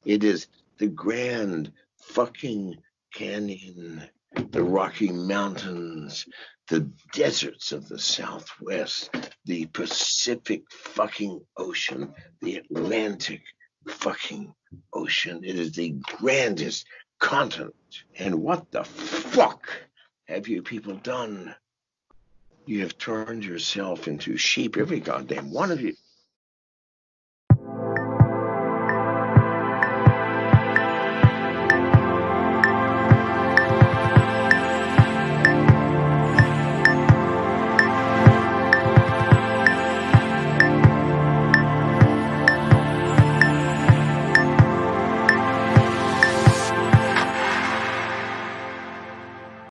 It is the Grand fucking Canyon, the Rocky Mountains, the deserts of the Southwest, the Pacific fucking Ocean, the Atlantic fucking Ocean. It is the grandest continent. And what the fuck have you people done? You have turned yourself into sheep, every goddamn one of you.